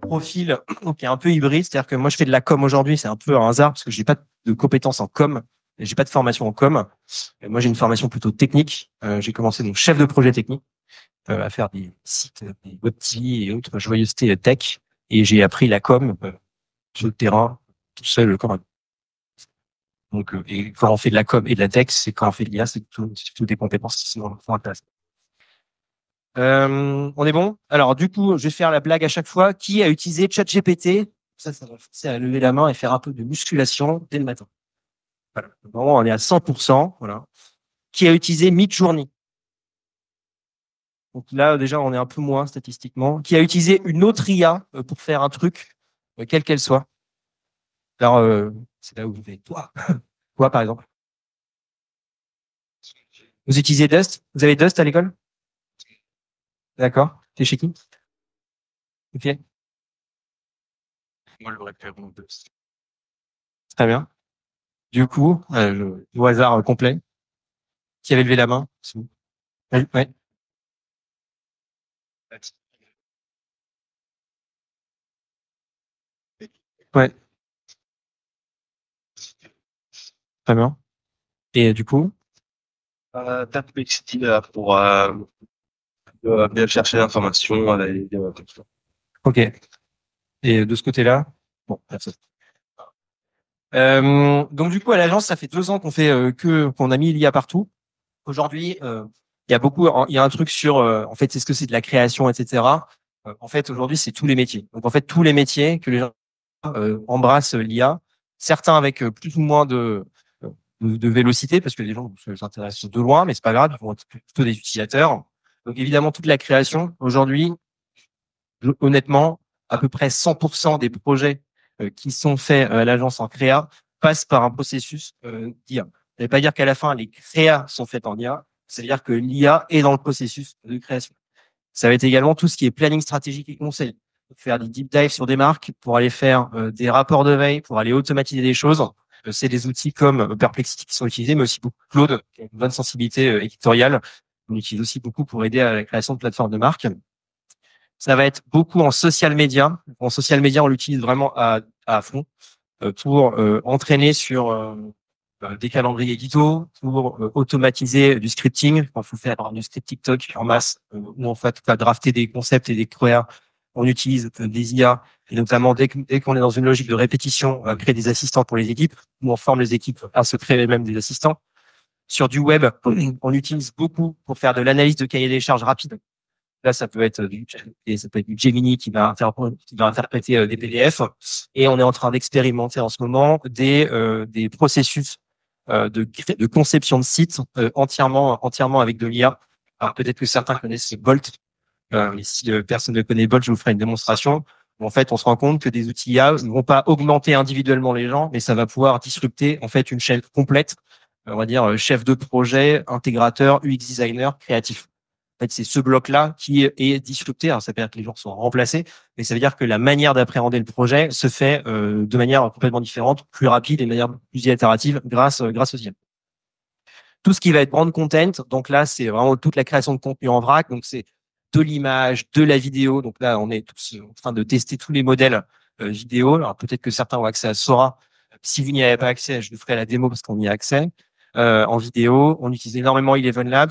profil qui est un peu hybride, c'est-à-dire que moi je fais de la com aujourd'hui, c'est un peu un hasard parce que j'ai pas de compétences en com, et j'ai pas de formation en com. Et moi j'ai une formation plutôt technique. J'ai commencé donc chef de projet technique à faire des sites, des web TV et autres joyeusetés tech, et j'ai appris la com sur le terrain tout seul comme un. Donc et quand on fait de la com et de la tech, c'est quand on fait de l'IA, c'est tout des compétences qui sont intéressantes. On est bon? Alors, du coup, je vais faire la blague à chaque fois. Qui a utilisé ChatGPT? Ça va forcer à lever la main et faire un peu de musculation dès le matin. Voilà. Bon, on est à 100%. Voilà. Qui a utilisé Midjourney? Donc là, déjà, on est un peu moins statistiquement. Qui a utilisé une autre IA pour faire un truc, quelle qu'elle soit? Alors, c'est là où vous faites toi. Toi, par exemple. Vous utilisez Dust? Vous avez Dust à l'école? D'accord. T'es chez qui? Ok. Moi, le référent de... Très bien. Du coup, au hasard complet. Qui avait levé la main? C'est vous. Oui, ouais. Ouais, très bien. Et du coup, Perplexity pour bien chercher l'information. Comme ça. ok. Et de ce côté-là, bon, personne. Donc du coup, à l'agence, ça fait 2 ans qu'on fait qu'on a mis l'IA partout. Aujourd'hui, il y a beaucoup, il y a un truc sur, en fait, c'est ce que c'est de la création, etc. En fait, aujourd'hui, c'est tous les métiers. Donc en fait, tous les métiers que les gens embrassent l'IA, certains avec plus ou moins de vélocité, parce que les gens s'intéressent de loin, mais c'est pas grave, ils vont être plutôt des utilisateurs. Donc évidemment, toute la création, aujourd'hui, honnêtement, à peu près 100% des projets qui sont faits à l'agence en créa passent par un processus d'IA. Ça ne veut pas dire qu'à la fin, les créas sont faites en IA, c'est-à-dire que l'IA est dans le processus de création. Ça va être également tout ce qui est planning stratégique et conseil. Faire des deep dives sur des marques pour aller faire des rapports de veille, pour aller automatiser des choses. C'est des outils comme Perplexity qui sont utilisés, mais aussi beaucoup Claude, qui a une bonne sensibilité éditoriale. On utilise aussi beaucoup pour aider à la création de plateformes de marques. Ça va être beaucoup en social media. En social media, on l'utilise vraiment à fond pour entraîner sur des calendriers édito, pour automatiser du scripting. Quand il faut faire du script TikTok en masse, ou en fait, drafter des concepts et des créas, on utilise des IA, et notamment dès qu'on est dans une logique de répétition, créer des assistants pour les équipes, ou on forme les équipes à se créer même des assistants. Sur du web, on utilise beaucoup pour faire de l'analyse de cahier des charges rapide. Là, ça peut être du Gemini qui va interpréter des PDF. Et on est en train d'expérimenter en ce moment des processus de conception de sites entièrement avec de l'IA. Alors peut-être que certains connaissent Bolt. Mais si personne ne connaît Bolt, je vous ferai une démonstration. En fait, on se rend compte que des outils IA ne vont pas augmenter individuellement les gens, mais ça va pouvoir disrupter en fait une chaîne complète. On va dire chef de projet, intégrateur, UX designer, créatif. En fait, c'est ce bloc-là qui est disrupté. Alors, ça veut dire que les gens sont remplacés, mais ça veut dire que la manière d'appréhender le projet se fait de manière complètement différente, plus rapide et de manière plus itérative grâce aux IA. Tout ce qui va être brand content, donc là, c'est vraiment toute la création de contenu en vrac. Donc, c'est de l'image, de la vidéo. Donc là, on est tous en train de tester tous les modèles vidéo. Alors, peut-être que certains ont accès à Sora. Si vous n'y avez pas accès, je vous ferai la démo parce qu'on y a accès. En vidéo, on utilise énormément Eleven Labs.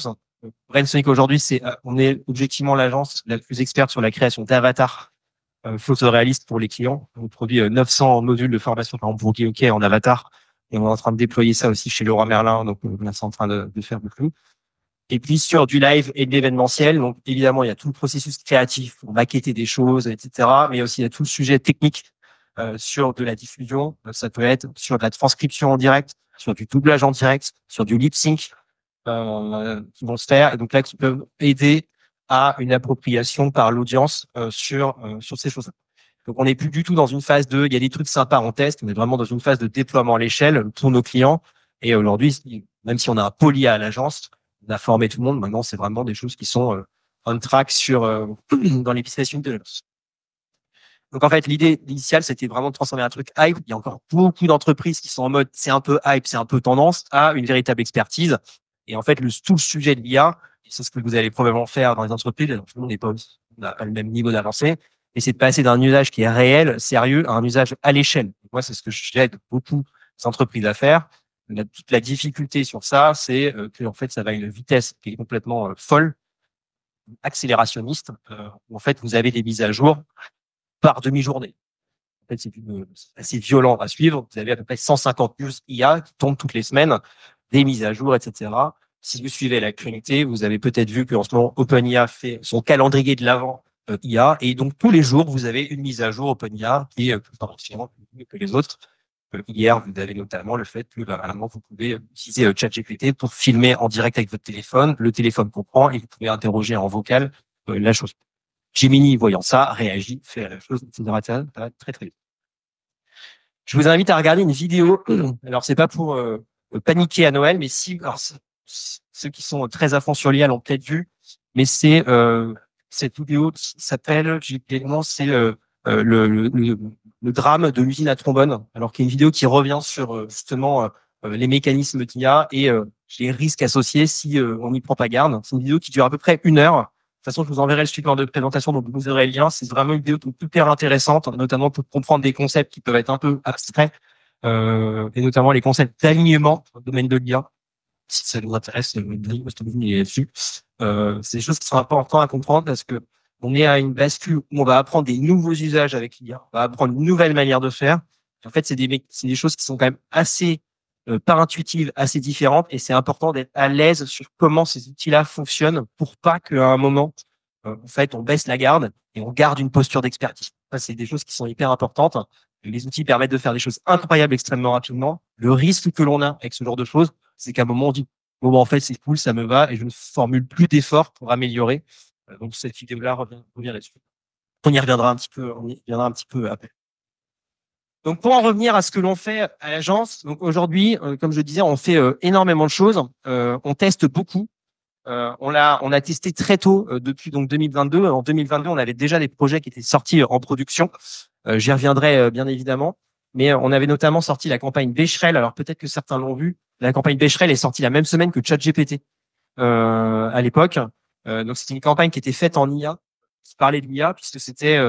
Brainsonic aujourd'hui, on est objectivement l'agence la plus experte sur la création d'avatars photoréalistes pour les clients. On produit 900 modules de formation par exemple pour OK en avatar, et on est en train de déployer ça aussi chez Leroy Merlin. Donc on est en train de faire beaucoup. Et puis sur du live et de l'événementiel, donc évidemment il y a tout le processus créatif pour maqueter des choses, etc. Mais aussi il y a tout le sujet technique sur de la diffusion. Ça peut être sur de la transcription en direct, sur du doublage en direct, sur du lip sync qui vont se faire, et donc là qui peuvent aider à une appropriation par l'audience sur ces choses-là. Donc on n'est plus du tout dans une phase il y a des trucs sympas en test, on est vraiment dans une phase de déploiement à l'échelle pour nos clients. Et aujourd'hui, même si on a un pôle IA à l'agence, on a formé tout le monde. Maintenant, c'est vraiment des choses qui sont on track dans les business units de l'agence. Donc en fait, l'idée initiale, c'était vraiment de transformer un truc hype. Il y a encore beaucoup d'entreprises qui sont en mode c'est un peu hype, c'est un peu tendance, à une véritable expertise. Et en fait, tout le sujet de l'IA, et c'est ce que vous allez probablement faire dans les entreprises, tout le monde n'est pas, on n'a pas le même niveau d'avancée, et c'est de passer d'un usage qui est réel, sérieux, à un usage à l'échelle. Moi, c'est ce que j'aide beaucoup d'entreprises à faire. Toute la difficulté sur ça, c'est que en fait, ça va à une vitesse qui est complètement folle, accélérationniste. Où, en fait, vous avez des mises à jour par demi-journée. En fait, c'est assez violent à suivre. Vous avez à peu près 150 news IA qui tombent toutes les semaines, des mises à jour, etc. Si vous suivez l'actualité, vous avez peut-être vu qu'en ce moment, OpenIA fait son calendrier de l'avant IA. Et donc, tous les jours, vous avez une mise à jour OpenIA qui est plus particulièrement plus que les autres. Hier, vous avez notamment le fait que normalement, vous pouvez utiliser ChatGPT pour filmer en direct avec votre téléphone. Le téléphone comprend et vous pouvez interroger en vocal la chose. Gemini, voyant ça, réagit, fait la même chose, etc. Ça va très, très vite. Je vous invite à regarder une vidéo. Alors, c'est pas pour paniquer à Noël, mais si, alors, ceux qui sont très à fond sur l'IA l'ont peut-être vu, mais c'est cette vidéo qui s'appelle, c'est le drame de l'usine à trombone. Alors, qui est une vidéo qui revient sur justement les mécanismes d'IA et les risques associés si on n'y prend pas garde. C'est une vidéo qui dure à peu près 1 heure. De toute façon, je vous enverrai le support de présentation, donc vous aurez le lien. C'est vraiment une vidéo hyper intéressante, notamment pour comprendre des concepts qui peuvent être un peu abstraits, et notamment les concepts d'alignement dans le domaine de l'IA. Si ça vous intéresse, il est dessus. C'est des choses qui sont importantes à comprendre parce que on est à une bascule où on va apprendre des nouveaux usages avec l'IA, on va apprendre une nouvelle manière de faire. En fait, c'est des choses qui sont quand même assez pas intuitives, assez différentes, et c'est important d'être à l'aise sur comment ces outils-là fonctionnent pour pas qu'à un moment, en fait, on baisse la garde et on garde une posture d'expertise. Ça, c'est des choses qui sont hyper importantes. Les outils permettent de faire des choses incroyables extrêmement rapidement. Le risque que l'on a avec ce genre de choses, c'est qu'à un moment, on dit, bon, en fait, c'est cool, ça me va, et je ne formule plus d'efforts pour améliorer. Donc, cette vidéo-là revient là-dessus. On y reviendra un petit peu après. Donc, pour en revenir à ce que l'on fait à l'agence, donc aujourd'hui, comme je disais, on fait énormément de choses. On teste beaucoup. On a testé très tôt, depuis donc 2022. En 2022, on avait déjà des projets qui étaient sortis en production. J'y reviendrai bien évidemment. Mais on avait notamment sorti la campagne Becherel. Alors peut-être que certains l'ont vu. La campagne Becherel est sortie la même semaine que ChatGPT à l'époque. Donc c'était une campagne qui était faite en IA, qui parlait de l'IA, puisque c'était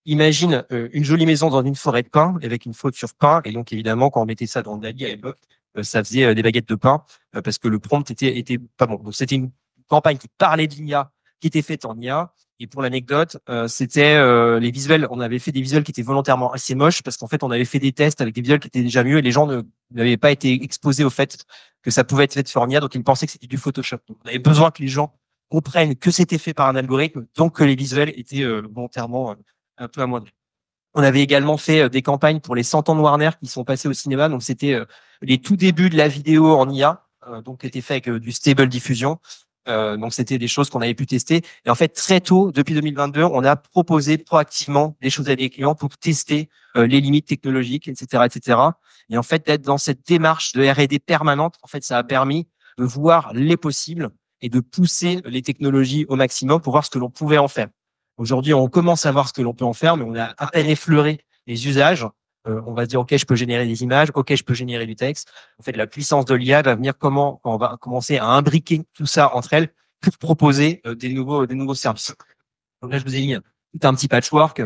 Imagine une jolie maison dans une forêt de pins avec une faute sur pain. Et donc, évidemment, quand on mettait ça dans Dali à l'époque, ça faisait des baguettes de pain parce que le prompt était pas bon. Donc, c'était une campagne qui parlait de l'IA, qui était faite en IA. Et pour l'anecdote, c'était les visuels. On avait fait des visuels qui étaient volontairement assez moches parce qu'en fait, on avait fait des tests avec des visuels qui étaient déjà mieux et les gens n'avaient pas été exposés au fait que ça pouvait être fait en IA. Donc, ils pensaient que c'était du Photoshop. Donc, on avait besoin que les gens comprennent que c'était fait par un algorithme, donc que les visuels étaient volontairement un peu amoindri. On avait également fait des campagnes pour les 100 ans de Warner qui sont passés au cinéma. Donc, c'était les tout débuts de la vidéo en IA, donc qui était fait avec du stable diffusion. Donc, c'était des choses qu'on avait pu tester. Et en fait, très tôt, depuis 2022, on a proposé proactivement des choses à des clients pour tester les limites technologiques, etc., etc. Et en fait, d'être dans cette démarche de R&D permanente, en fait, ça a permis de voir les possibles et de pousser les technologies au maximum pour voir ce que l'on pouvait en faire. Aujourd'hui, on commence à voir ce que l'on peut en faire, mais on a à peine effleuré les usages. On va se dire, OK, je peux générer des images, OK, je peux générer du texte. En fait, la puissance de l'IA va venir quand on va commencer à imbriquer tout ça entre elles pour proposer des nouveaux services. Donc là, je vous ai mis tout un petit patchwork,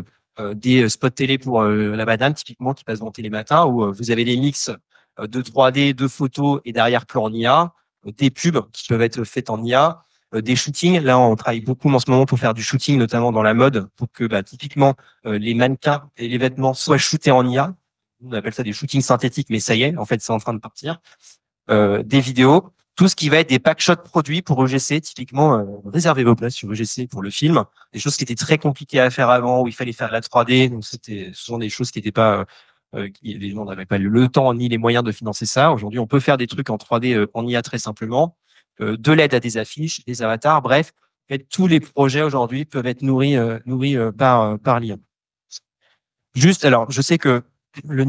des spots télé pour la banane, typiquement, qui passe dans Télé Matin, où vous avez des mix de 3D, de photos et d'arrière-plan en IA, des pubs qui peuvent être faites en IA, des shootings. Là, on travaille beaucoup en ce moment pour faire du shooting, notamment dans la mode, pour que typiquement les mannequins et les vêtements soient shootés en IA. On appelle ça des shootings synthétiques, mais ça y est, en fait, c'est en train de partir. Des vidéos, tout ce qui va être des packshots produits pour EGC, typiquement, réservez vos places sur EGC pour le film. Des choses qui étaient très compliquées à faire avant, où il fallait faire de la 3D, donc c'était souvent des choses qui n'étaient pas les gens n'avaient pas le temps ni les moyens de financer ça. Aujourd'hui, on peut faire des trucs en 3D en IA très simplement. De l'aide à des affiches, des avatars, bref, en fait, tous les projets aujourd'hui peuvent être nourris par l'IA. Juste, alors, je sais que le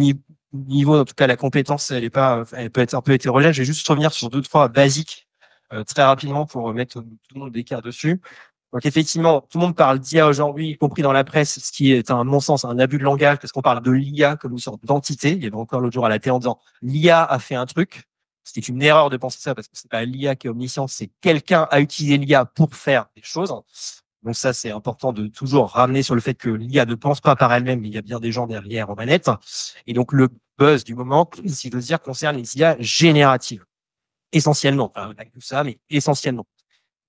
niveau, en tout cas la compétence, elle peut être un peu hétérogène. Je vais juste revenir sur 2-3 basiques très rapidement pour mettre tout le monde d'écart dessus. Donc effectivement, tout le monde parle d'IA aujourd'hui, y compris dans la presse, ce qui est un non-sens, un abus de langage, parce qu'on parle de l'IA comme une sorte d'entité. Il y avait encore l'autre jour à la télé en disant l'IA a fait un truc. C'était une erreur de penser ça parce que c'est pas l'IA qui est omnisciente, c'est quelqu'un a utilisé l'IA pour faire des choses. Donc ça, c'est important de toujours ramener sur le fait que l'IA ne pense pas par elle-même, mais il y a bien des gens derrière aux manettes. Et donc le buzz du moment, si je veux dire, concerne les IA génératives. Essentiellement, enfin, pas que ça, mais essentiellement.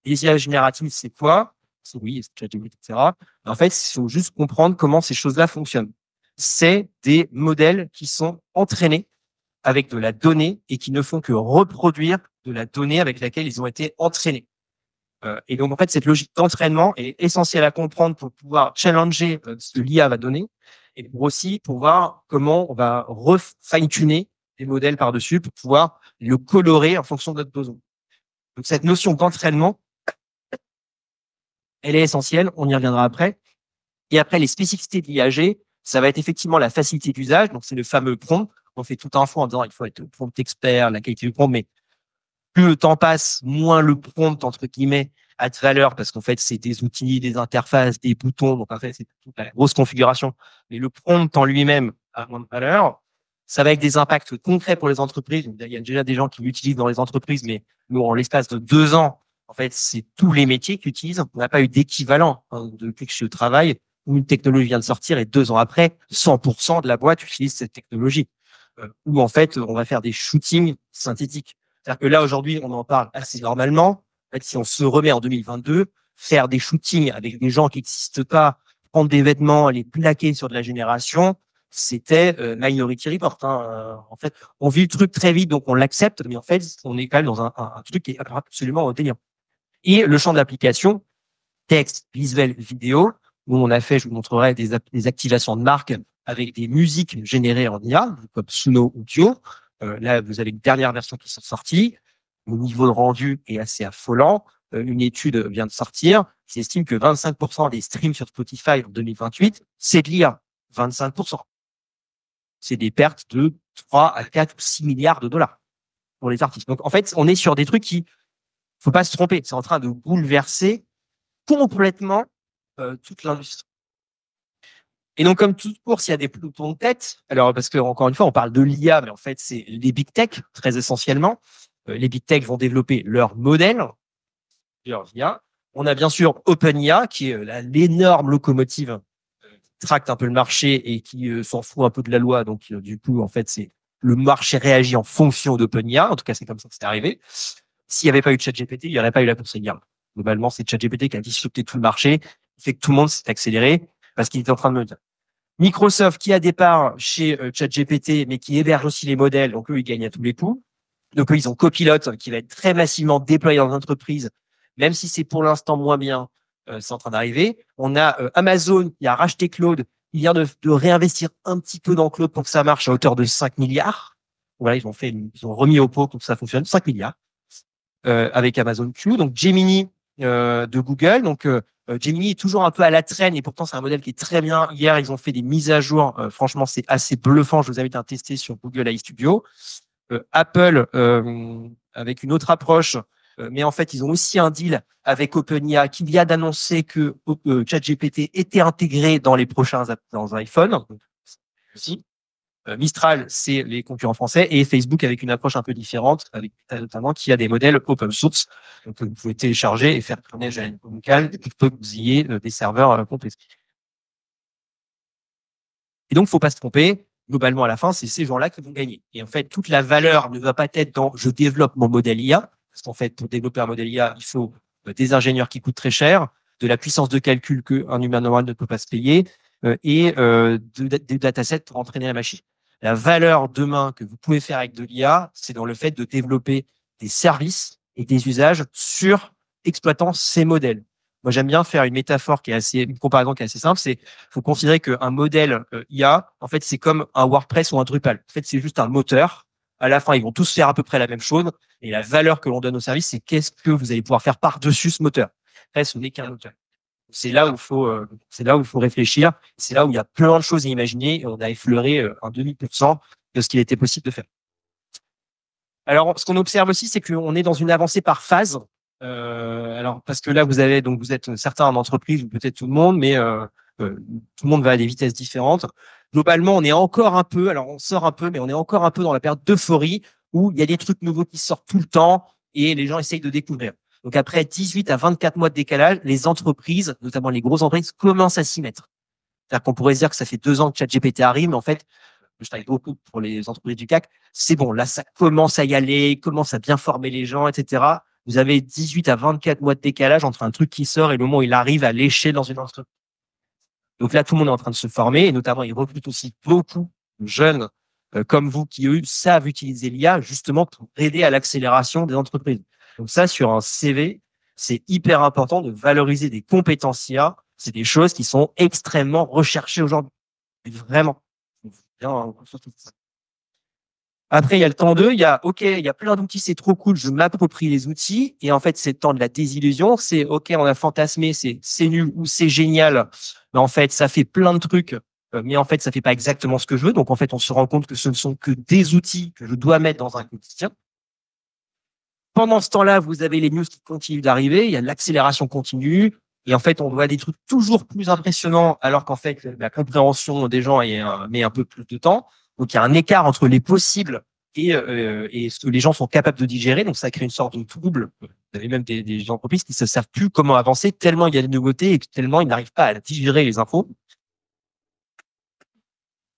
Les IA génératives, c'est quoi? C'est oui, c'est ChatGPT, etc. En fait, il faut juste comprendre comment ces choses-là fonctionnent. C'est des modèles qui sont entraînés avec de la donnée et qui ne font que reproduire de la donnée avec laquelle ils ont été entraînés. Et donc, en fait, cette logique d'entraînement est essentielle à comprendre pour pouvoir challenger ce que l'IA va donner et pour aussi pouvoir comment on va fine-tuner les modèles par-dessus pour pouvoir le colorer en fonction de notre besoin. Donc, cette notion d'entraînement, elle est essentielle. On y reviendra après. Et après, les spécificités de l'IAG, ça va être effectivement la facilité d'usage. Donc, c'est le fameux prompt. On fait tout un fond en disant il faut être prompt expert, la qualité du prompt, mais plus le temps passe, moins le prompt, entre guillemets, a de valeur parce qu'en fait, c'est des outils, des interfaces, des boutons. Donc, en fait, c'est toute la grosse configuration. Mais le prompt en lui-même a moins de valeur. Ça va avec des impacts concrets pour les entreprises. Il y a déjà des gens qui l'utilisent dans les entreprises, mais nous, en l'espace de 2 ans, en fait, c'est tous les métiers qui utilisent. On n'a pas eu d'équivalent depuis que je suis au travail où une technologie vient de sortir et 2 ans après, 100% de la boîte utilise cette technologie. Où en fait, on va faire des shootings synthétiques. C'est-à-dire que là, aujourd'hui, on en parle assez normalement. En fait, si on se remet en 2022, faire des shootings avec des gens qui n'existent pas, prendre des vêtements, les plaquer sur de la génération, c'était Minority Report. En fait, on vit le truc très vite, donc on l'accepte, mais en fait, on est quand même dans un truc qui est absolument délirant. Et le champ d'application, texte, visuel, vidéo, où on a fait, je vous montrerai, des activations de marque avec des musiques générées en IA, comme Suno ou Dio. Là, vous avez une dernière version qui sont sorties. Le niveau de rendu est assez affolant. Une étude vient de sortir qui estime que 25% des streams sur Spotify en 2028, c'est de l'IA. 25%. C'est des pertes de 3 à 4 ou 6 milliards de dollars pour les artistes. Donc, en fait, on est sur des trucs qui, faut pas se tromper, c'est en train de bouleverser complètement toute l'industrie. Et donc, comme toute course, il y a des pelotons de tête. Alors, parce que encore une fois, on parle de l'IA, mais en fait, c'est les big tech, très essentiellement. Les big tech vont développer leurs modèles, leurs IA. On a bien sûr OpenIA, qui est l'énorme locomotive qui tracte un peu le marché et qui s'en fout un peu de la loi. Donc, du coup, en fait, c'est le marché réagit en fonction d'OpenIA. En tout cas, c'est comme ça que c'est arrivé. S'il n'y avait pas eu de ChatGPT, il n'y aurait pas eu la course IA. Globalement, c'est ChatGPT qui a disrupté tout le marché, qui fait que tout le monde s'est accéléré parce qu'il était en train de me dire. Microsoft, qui a des parts chez ChatGPT, mais qui héberge aussi les modèles, donc eux, ils gagnent à tous les coups. Donc eux, ils ont Copilot qui va être très massivement déployé dans l'entreprise, même si c'est pour l'instant moins bien, c'est en train d'arriver. On a Amazon qui a racheté Claude, il vient de réinvestir un petit peu dans Claude pour que ça marche à hauteur de 5 milliards. Voilà, ils ont remis au pot pour que ça fonctionne, 5 milliards. Avec Amazon Q, donc Gemini de Google. Donc Gemini est toujours un peu à la traîne et pourtant c'est un modèle qui est très bien. Hier, ils ont fait des mises à jour. Franchement, c'est assez bluffant. Je vous invite à tester sur Google AI Studio. Apple avec une autre approche, mais en fait, ils ont aussi un deal avec OpenIA qui vient d'annoncer que ChatGPT était intégré dans les prochains dans iPhone. Aussi. Mistral, c'est les concurrents français et Facebook avec une approche un peu différente, avec notamment qui a des modèles open source donc, que vous pouvez télécharger et faire tourner à une locale plutôt que vous ayez des serveurs complets. Et donc, faut pas se tromper. Globalement, à la fin, c'est ces gens-là qui vont gagner. Et en fait, toute la valeur ne va pas être dans je développe mon modèle IA, parce qu'en fait, pour développer un modèle IA, il faut des ingénieurs qui coûtent très cher, de la puissance de calcul qu'un humain normal ne peut pas se payer, et des datasets pour entraîner la machine. La valeur demain que vous pouvez faire avec de l'IA, c'est dans le fait de développer des services et des usages sur exploitant ces modèles. Moi, j'aime bien faire une comparaison qui est assez simple. C'est, faut considérer qu'un modèle IA, en fait, c'est comme un WordPress ou un Drupal. En fait, c'est juste un moteur. À la fin, ils vont tous faire à peu près la même chose. Et la valeur que l'on donne au service, c'est qu'est-ce que vous allez pouvoir faire par-dessus ce moteur. Après, ce n'est qu'un moteur. C'est là où il faut réfléchir. C'est là où il y a plein de choses à imaginer. Et on a effleuré un demi% de ce qu'il était possible de faire. Alors, ce qu'on observe aussi, c'est qu'on est dans une avancée par phase. Alors, parce que là, vous êtes certains en entreprise, ou peut-être tout le monde, mais tout le monde va à des vitesses différentes. Globalement, on est encore un peu, alors on sort un peu, mais on est encore un peu dans la période d'euphorie où il y a des trucs nouveaux qui sortent tout le temps et les gens essayent de découvrir. Donc après 18 à 24 mois de décalage, les entreprises, notamment les grosses entreprises, commencent à s'y mettre. C'est-à-dire qu'on pourrait se dire que ça fait 2 ans que ChatGPT arrive, mais en fait, je travaille beaucoup pour les entreprises du CAC, c'est bon, là, ça commence à y aller, commence à bien former les gens, etc. Vous avez 18 à 24 mois de décalage entre un truc qui sort et le moment où il arrive à lécher dans une entreprise. Donc là, tout le monde est en train de se former et notamment, ils recrutent aussi beaucoup de jeunes comme vous qui, eux, savent utiliser l'IA justement pour aider à l'accélération des entreprises. Donc ça, sur un CV, c'est hyper important de valoriser des compétences IA. C'est des choses qui sont extrêmement recherchées aujourd'hui. Vraiment. Après, il y a le temps 2, il y a, OK, il y a plein d'outils, c'est trop cool, je m'approprie les outils. Et en fait, c'est le temps de la désillusion. C'est OK, on a fantasmé, c'est nul ou c'est génial. Mais en fait, ça fait plein de trucs. Mais en fait, ça fait pas exactement ce que je veux. Donc, en fait, on se rend compte que ce ne sont que des outils que je dois mettre dans un quotidien. Pendant ce temps-là, vous avez les news qui continuent d'arriver. Il y a de l'accélération continue. Et en fait, on voit des trucs toujours plus impressionnants, alors qu'en fait, la compréhension des gens met un peu plus de temps. Donc, il y a un écart entre les possibles et ce que les gens sont capables de digérer. Donc, ça crée une sorte de trouble. Vous avez même des entreprises qui ne savent plus comment avancer tellement il y a des nouveautés et tellement ils n'arrivent pas à digérer les infos.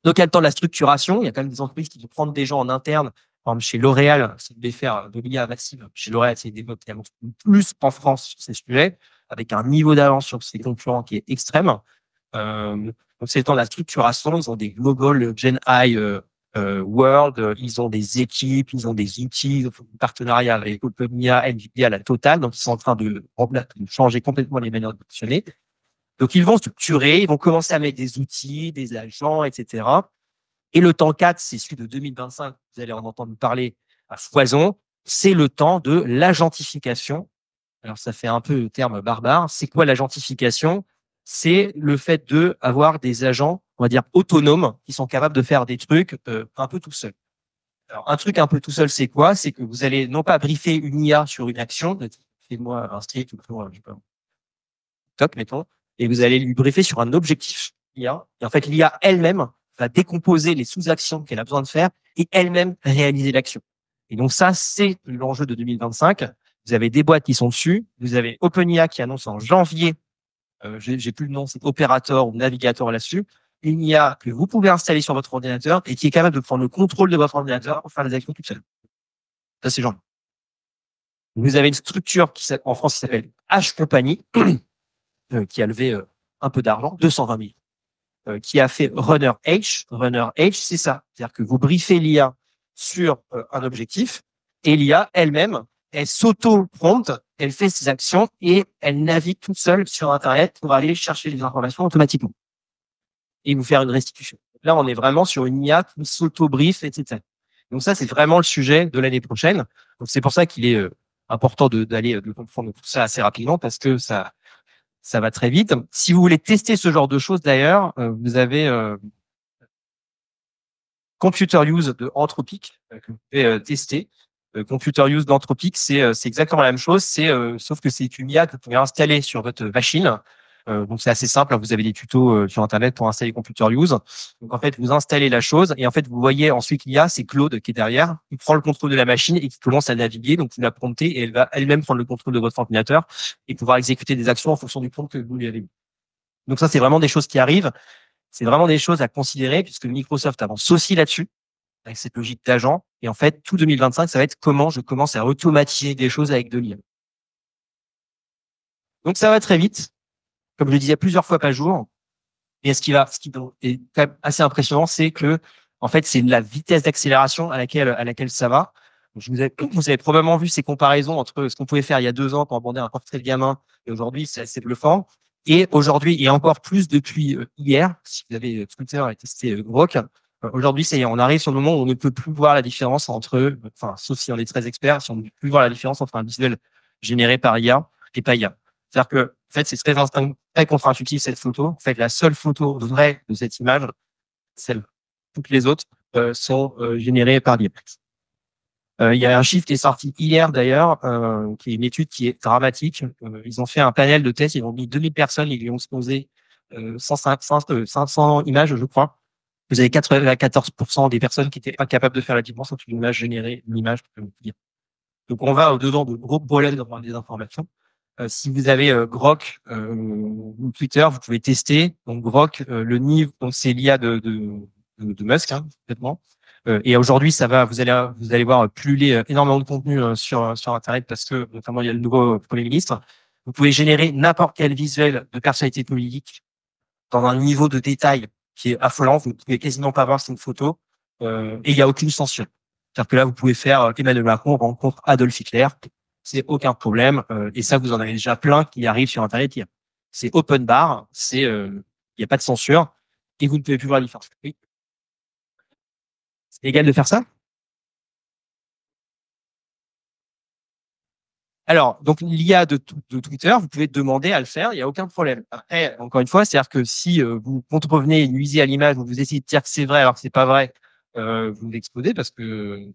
Donc, il y a le temps de la structuration. Il y a quand même des entreprises qui vont prendre des gens en interne. Par exemple, chez L'Oréal, c'est de faire de l'IA massive. Chez L'Oréal, c'est des qui avancent plus en France sur ces sujets, avec un niveau d'avance sur ses concurrents qui est extrême. Donc, c'est le temps de la structuration. Ils ont des Global Gen AI World. Ils ont des équipes, ils ont des outils, ils ont des partenariats avec OpenAI, NVIDIA, la totale. Donc, ils sont en train de changer complètement les manières de fonctionner. Donc, ils vont structurer, ils vont commencer à mettre des outils, des agents, etc. Et le temps 4, c'est celui de 2025, vous allez en entendre parler à foison, c'est le temps de l'agentification. Alors, ça fait un peu le terme barbare. C'est quoi l'agentification? C'est le fait de avoir des agents, on va dire, autonomes, qui sont capables de faire des trucs un peu tout seuls. Alors, un truc un peu tout seul, c'est quoi? C'est que vous allez non pas briefer une IA sur une action, fais-moi un street ou je sais pas, TikTok, mettons, et vous allez lui briefer sur un objectif IA. Et en fait, l'IA elle-même va décomposer les sous-actions qu'elle a besoin de faire et elle-même réaliser l'action. Et donc ça, c'est l'enjeu de 2025. Vous avez des boîtes qui sont dessus. Vous avez OpenIA qui annonce en janvier, j'ai plus le nom, c'est Operator ou Navigator là-dessus, une IA que vous pouvez installer sur votre ordinateur et qui est capable de prendre le contrôle de votre ordinateur pour faire les actions toute seule. Ça, c'est genre. Vous avez une structure en France qui s'appelle H Company, qui a levé un peu d'argent, 220 000, qui a fait Runner H. Runner H, c'est ça. C'est-à-dire que vous briefez l'IA sur un objectif et l'IA elle-même, elle s'auto-prompte, elle fait ses actions et elle navigue toute seule sur Internet pour aller chercher les informations automatiquement et vous faire une restitution. Là, on est vraiment sur une IA qui s'auto-brief, etc. Donc ça, c'est vraiment le sujet de l'année prochaine. Donc c'est pour ça qu'il est important de comprendre tout ça assez rapidement parce que ça va très vite. Si vous voulez tester ce genre de choses, d'ailleurs, vous avez Computer Use de Anthropic que vous pouvez tester. Computer Use d'Anthropic, c'est exactement la même chose, sauf que c'est une IA que vous pouvez installer sur votre machine. Donc c'est assez simple, vous avez des tutos sur Internet pour installer Computer Use. Donc en fait, vous installez la chose et en fait, vous voyez ensuite l'IA, c'est Claude qui est derrière, qui prend le contrôle de la machine et qui commence à naviguer. Donc vous la promptez et elle va elle-même prendre le contrôle de votre ordinateur et pouvoir exécuter des actions en fonction du prompt que vous lui avez mis. Donc ça, c'est vraiment des choses qui arrivent. C'est vraiment des choses à considérer puisque Microsoft avance aussi là-dessus avec cette logique d'agent. Et en fait, tout 2025, ça va être comment je commence à automatiser des choses avec de l'IA. Donc ça va très vite, comme je le disais plusieurs fois par jour. Et ce qui est quand même assez impressionnant, c'est que en fait, c'est la vitesse d'accélération à laquelle ça va. Vous avez probablement vu ces comparaisons entre ce qu'on pouvait faire il y a 2 ans quand on abordait un portrait de gamin et aujourd'hui, c'est assez bluffant. Et aujourd'hui, et encore plus depuis hier, si vous avez Twitter et testé Grok, aujourd'hui, on arrive sur le moment où on ne peut plus voir la différence entre, enfin, sauf si on est très expert, si on ne peut plus voir la différence entre un visuel généré par IA et pas IA. C'est-à-dire que, en fait, c'est très contre-intuitif cette photo. En fait, la seule photo vraie de cette image, toutes les autres sont générées par l'IA. Il y a un chiffre qui est sorti hier d'ailleurs, qui est une étude qui est dramatique. Ils ont fait un panel de tests, ils ont mis 2000 personnes, ils lui ont exposé 500 images, je crois. Vous avez 94% des personnes qui étaient incapables de faire la différence entre une image générée et une image. Donc, on va au-dedans de gros problèmes dans des informations. Si vous avez Grok ou Twitter, vous pouvez tester. Donc, Grok, le NIV, donc c'est l'IA de Musk, hein, complètement. Et aujourd'hui, ça va. Vous allez voir pulluler énormément de contenu sur Internet parce que notamment il y a le nouveau Premier ministre. Vous pouvez générer n'importe quel visuel de personnalité politique dans un niveau de détail qui est affolant. Vous ne pouvez quasiment pas voir c'est une photo et il n'y a aucune censure. C'est-à-dire que là, vous pouvez faire Emmanuel Macron rencontre Adolf Hitler, c'est aucun problème. Et ça, vous en avez déjà plein qui arrivent sur Internet. C'est open bar, il n'y a pas de censure et vous ne pouvez plus voir la différence. Oui. C'est légal de faire ça? Alors, donc l'IA de Twitter, vous pouvez demander à le faire, il n'y a aucun problème. Après, encore une fois, c'est-à-dire que si vous contrevenez et nuisez à l'image ou vous essayez de dire que c'est vrai alors que c'est pas vrai, vous l'explosez parce que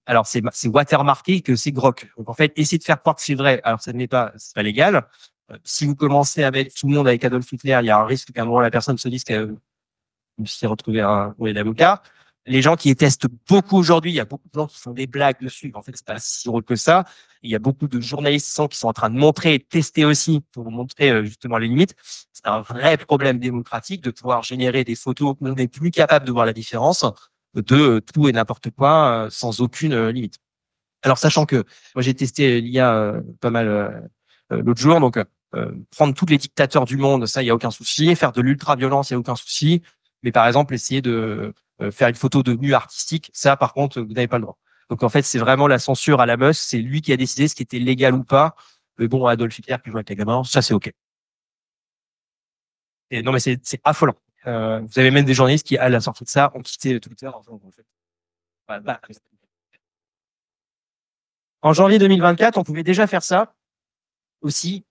alors c'est watermarké que c'est Grok. Donc en fait, essayez de faire croire que c'est vrai alors ça n'est pas, c'est pas légal. Si vous commencez à mettre tout le monde avec Adolf Hitler, il y a un risque qu'à un moment la personne se dise qu'elle s'est retrouvée un courrier d'avocat. Les gens qui les testent beaucoup aujourd'hui, il y a beaucoup de gens qui font des blagues dessus. En fait, c'est pas si drôle que ça. Il y a beaucoup de journalistes qui sont en train de montrer et de tester aussi pour montrer justement les limites. C'est un vrai problème démocratique de pouvoir générer des photos où on n'est plus capable de voir la différence de tout et n'importe quoi sans aucune limite. Alors, sachant que moi, j'ai testé l'IA pas mal l'autre jour, donc prendre tous les dictateurs du monde, ça, il n'y a aucun souci. Faire de l'ultra-violence, il n'y a aucun souci. Mais par exemple, essayer de faire une photo de nu artistique, ça, par contre, vous n'avez pas le droit. Donc, en fait, c'est vraiment la censure à la Musk. C'est lui qui a décidé ce qui était légal ou pas. Mais bon, Adolf Hitler qui joue avec les gamins, ça, c'est OK. Et non, mais c'est affolant. Vous avez même des journalistes qui, à la sortie de ça, ont quitté Twitter. En fait, bah, en janvier 2024, on pouvait déjà faire ça aussi.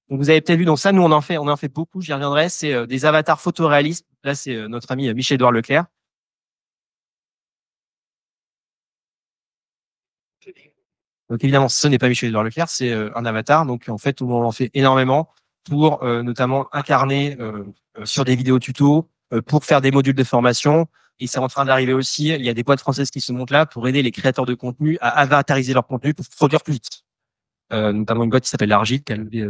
Donc vous avez peut-être vu, donc ça, nous, on en fait beaucoup, j'y reviendrai. C'est des avatars photoréalistes. Là, c'est notre ami Michel-Édouard Leclerc. Donc évidemment, ce n'est pas Michel-Édouard Leclerc, c'est un avatar. Donc en fait, on en fait énormément pour notamment incarner sur des vidéos tutos, pour faire des modules de formation. Et c'est en train d'arriver aussi. Il y a des boîtes françaises qui se montent là pour aider les créateurs de contenu à avatariser leur contenu pour produire plus vite. Notamment une boîte qui s'appelle Largit, qui a levé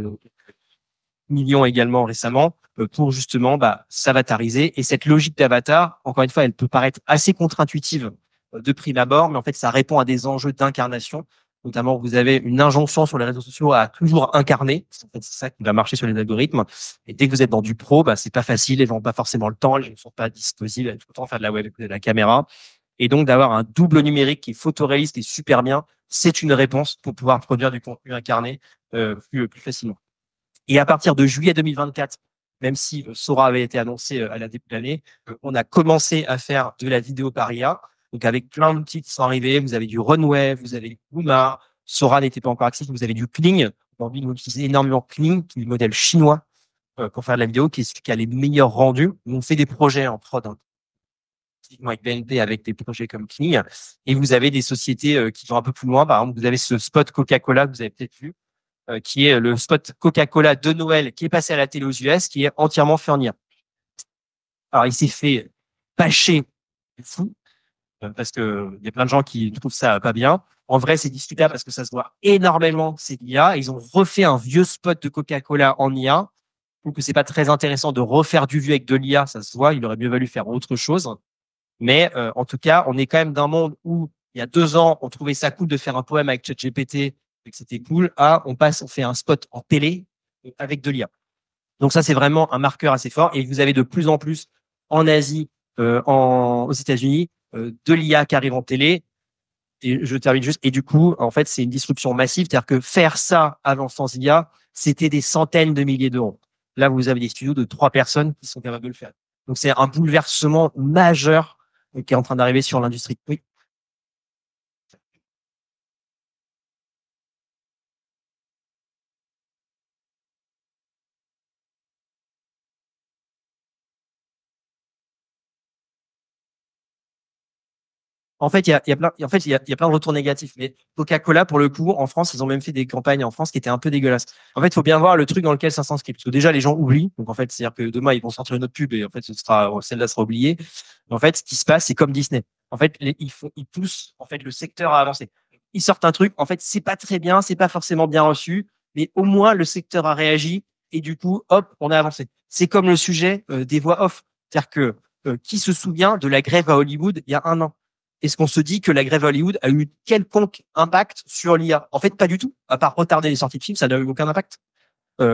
millions également récemment pour justement s'avatariser. Et cette logique d'avatar, encore une fois, elle peut paraître assez contre-intuitive de prime abord, mais en fait, ça répond à des enjeux d'incarnation. Notamment, vous avez une injonction sur les réseaux sociaux à toujours incarner. En fait, c'est ça qui va marcher sur les algorithmes. Et dès que vous êtes dans du pro, c'est pas facile. Les gens n'ont pas forcément le temps. Les gens ne sont pas disposés à tout le temps faire de la web et de la caméra. Et donc, d'avoir un double numérique qui est photoréaliste et super bien, c'est une réponse pour pouvoir produire du contenu incarné plus facilement. Et à partir de juillet 2024, même si Sora avait été annoncé à la début de l'année, on a commencé à faire de la vidéo par IA. Donc, avec plein d'outils qui sont arrivés, vous avez du Runwave, vous avez du Luma, Sora n'était pas encore accessible, vous avez du Kling. Aujourd'hui, nous utilisons énormément Kling, qui est le modèle chinois pour faire de la vidéo, qui a les meilleurs rendus. On fait des projets en prod, hein, avec BNP, avec des projets comme Kling. Et vous avez des sociétés qui vont un peu plus loin. Par exemple, vous avez ce spot Coca-Cola que vous avez peut-être vu, qui est le spot Coca-Cola de Noël qui est passé à la télé aux US, qui est entièrement fait en IA. Alors, il s'est fait bâcher fou, parce que il y a plein de gens qui trouvent ça pas bien. En vrai, c'est discutable parce que ça se voit énormément, c'est l'IA. Ils ont refait un vieux spot de Coca-Cola en IA. Je trouve que c'est pas très intéressant de refaire du vieux avec de l'IA, ça se voit. Il aurait mieux valu faire autre chose. Mais en tout cas, on est quand même d'un monde où il y a 2 ans, on trouvait ça cool de faire un poème avec ChatGPT et que c'était cool. On fait un spot en télé avec de l'IA. Donc ça, c'est vraiment un marqueur assez fort. Et vous avez de plus en plus en Asie, aux États-Unis, de l'IA qui arrive en télé. Et je termine juste. Et du coup, en fait, c'est une disruption massive. C'est-à-dire que faire ça avant sans IA, c'était des centaines de milliers d'euros. Là, vous avez des studios de 3 personnes qui sont capables de le faire. Donc, c'est un bouleversement majeur qui est en train d'arriver sur l'industrie. Oui. En fait, il y a plein de retours négatifs. Mais Coca-Cola, pour le coup, en France, ils ont même fait des campagnes en France qui étaient un peu dégueulasses. En fait, il faut bien voir le truc dans lequel ça s'inscrit. Parce que déjà, les gens oublient. Donc, en fait, c'est-à-dire que demain, ils vont sortir une autre pub et en fait, celle-là sera oubliée. En fait, ce qui se passe, c'est comme Disney. En fait, ils poussent, en fait, le secteur à avancer. Ils sortent un truc. En fait, c'est pas très bien, c'est pas forcément bien reçu, mais au moins, le secteur a réagi et du coup, hop, on a avancé. C'est comme le sujet des voix off. C'est-à-dire que, qui se souvient de la grève à Hollywood il y a un an? Est-ce qu'on se dit que la grève à Hollywood a eu quelconque impact sur l'IA? En fait, pas du tout. À part retarder les sorties de films, ça n'a eu aucun impact.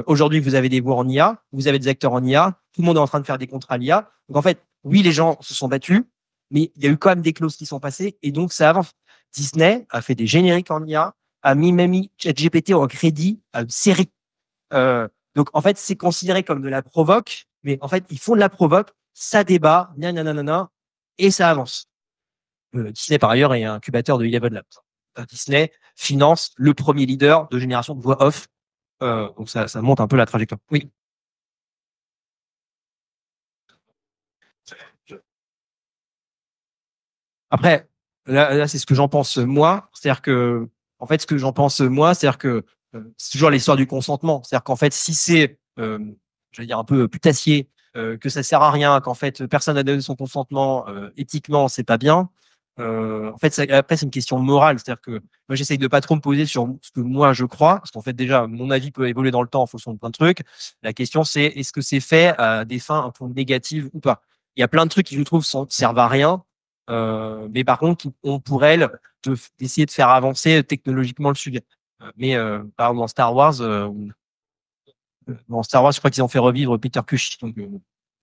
Aujourd'hui, vous avez des voix en IA, vous avez des acteurs en IA, tout le monde est en train de faire des contrats à l'IA. Donc, en fait, oui, les gens se sont battus, mais il y a eu quand même des clauses qui sont passées et donc ça avance. Disney a fait des génériques en IA, a mis ChatGPT en crédit à une série. Donc, en fait, c'est considéré comme de la provoque, mais en fait, ils font de la provoque, ça débat, nanana, et ça avance. Disney, par ailleurs, est un incubateur de Eleven Labs. Disney finance le premier leader de génération de voix off. Donc ça monte un peu la trajectoire. Oui. Après, là c'est ce que j'en pense moi. C'est-à-dire que, en fait, ce que j'en pense moi, c'est-à-dire que c'est toujours l'histoire du consentement. C'est-à-dire qu'en fait, si c'est, je vais dire un peu putassier, que ça sert à rien, qu'en fait personne n'a donné son consentement, éthiquement, c'est pas bien. En fait, après, c'est une question morale. C'est-à-dire que moi, j'essaye de pas trop me poser sur ce que moi je crois, parce qu'en fait, déjà, mon avis peut évoluer dans le temps en fonction de plein de trucs. La question, c'est est-ce que c'est fait à des fins un peu négatives ou pas? Il y a plein de trucs qui, je trouve, servent à rien, mais par contre, qui ont pour elles d'essayer de faire avancer technologiquement le sujet. Mais par exemple, dans Star Wars, je crois qu'ils ont fait revivre Peter Cushing. Donc,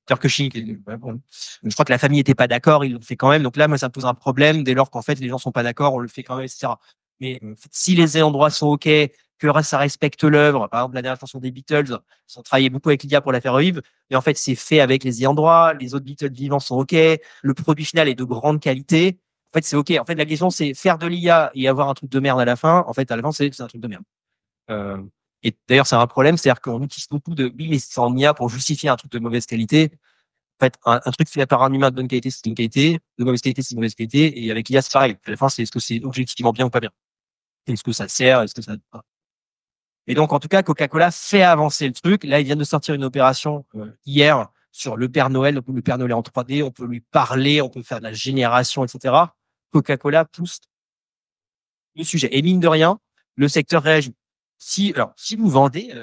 Peter Cushing, bon. Je crois que la famille n'était pas d'accord, ils l'ont fait quand même. Donc là, moi, ça me pose un problème dès lors qu'en fait, les gens sont pas d'accord, on le fait quand même, etc. Mais si les ayants droit sont OK, que ça respecte l'œuvre, par exemple, la dernière chanson des Beatles, ils ont travaillé beaucoup avec l'IA pour la faire revivre, mais en fait, c'est fait avec les ayants droit, les autres Beatles vivants sont OK, le produit final est de grande qualité. En fait, c'est OK. En fait, la question, c'est faire de l'IA et avoir un truc de merde à la fin. En fait, à la fin, c'est un truc de merde. Euh, et d'ailleurs, c'est un problème, c'est-à-dire qu'on utilise beaucoup de oui, mais c'est en IA pour justifier un truc de mauvaise qualité. En fait, un truc fait par un humain de bonne qualité, c'est une qualité, de mauvaise qualité, c'est une mauvaise qualité, et avec l'IA, c'est pareil. À la fin, c'est est-ce que c'est objectivement bien ou pas bien? Est-ce que ça sert? Est-ce que ça. Et donc, en tout cas, Coca-Cola fait avancer le truc. Là, il vient de sortir une opération hier sur le Père Noël. Donc, le Père Noël est en 3D, on peut lui parler, on peut faire de la génération, etc. Coca-Cola pousse le sujet. Et mine de rien, le secteur réagit. Si vous vendez,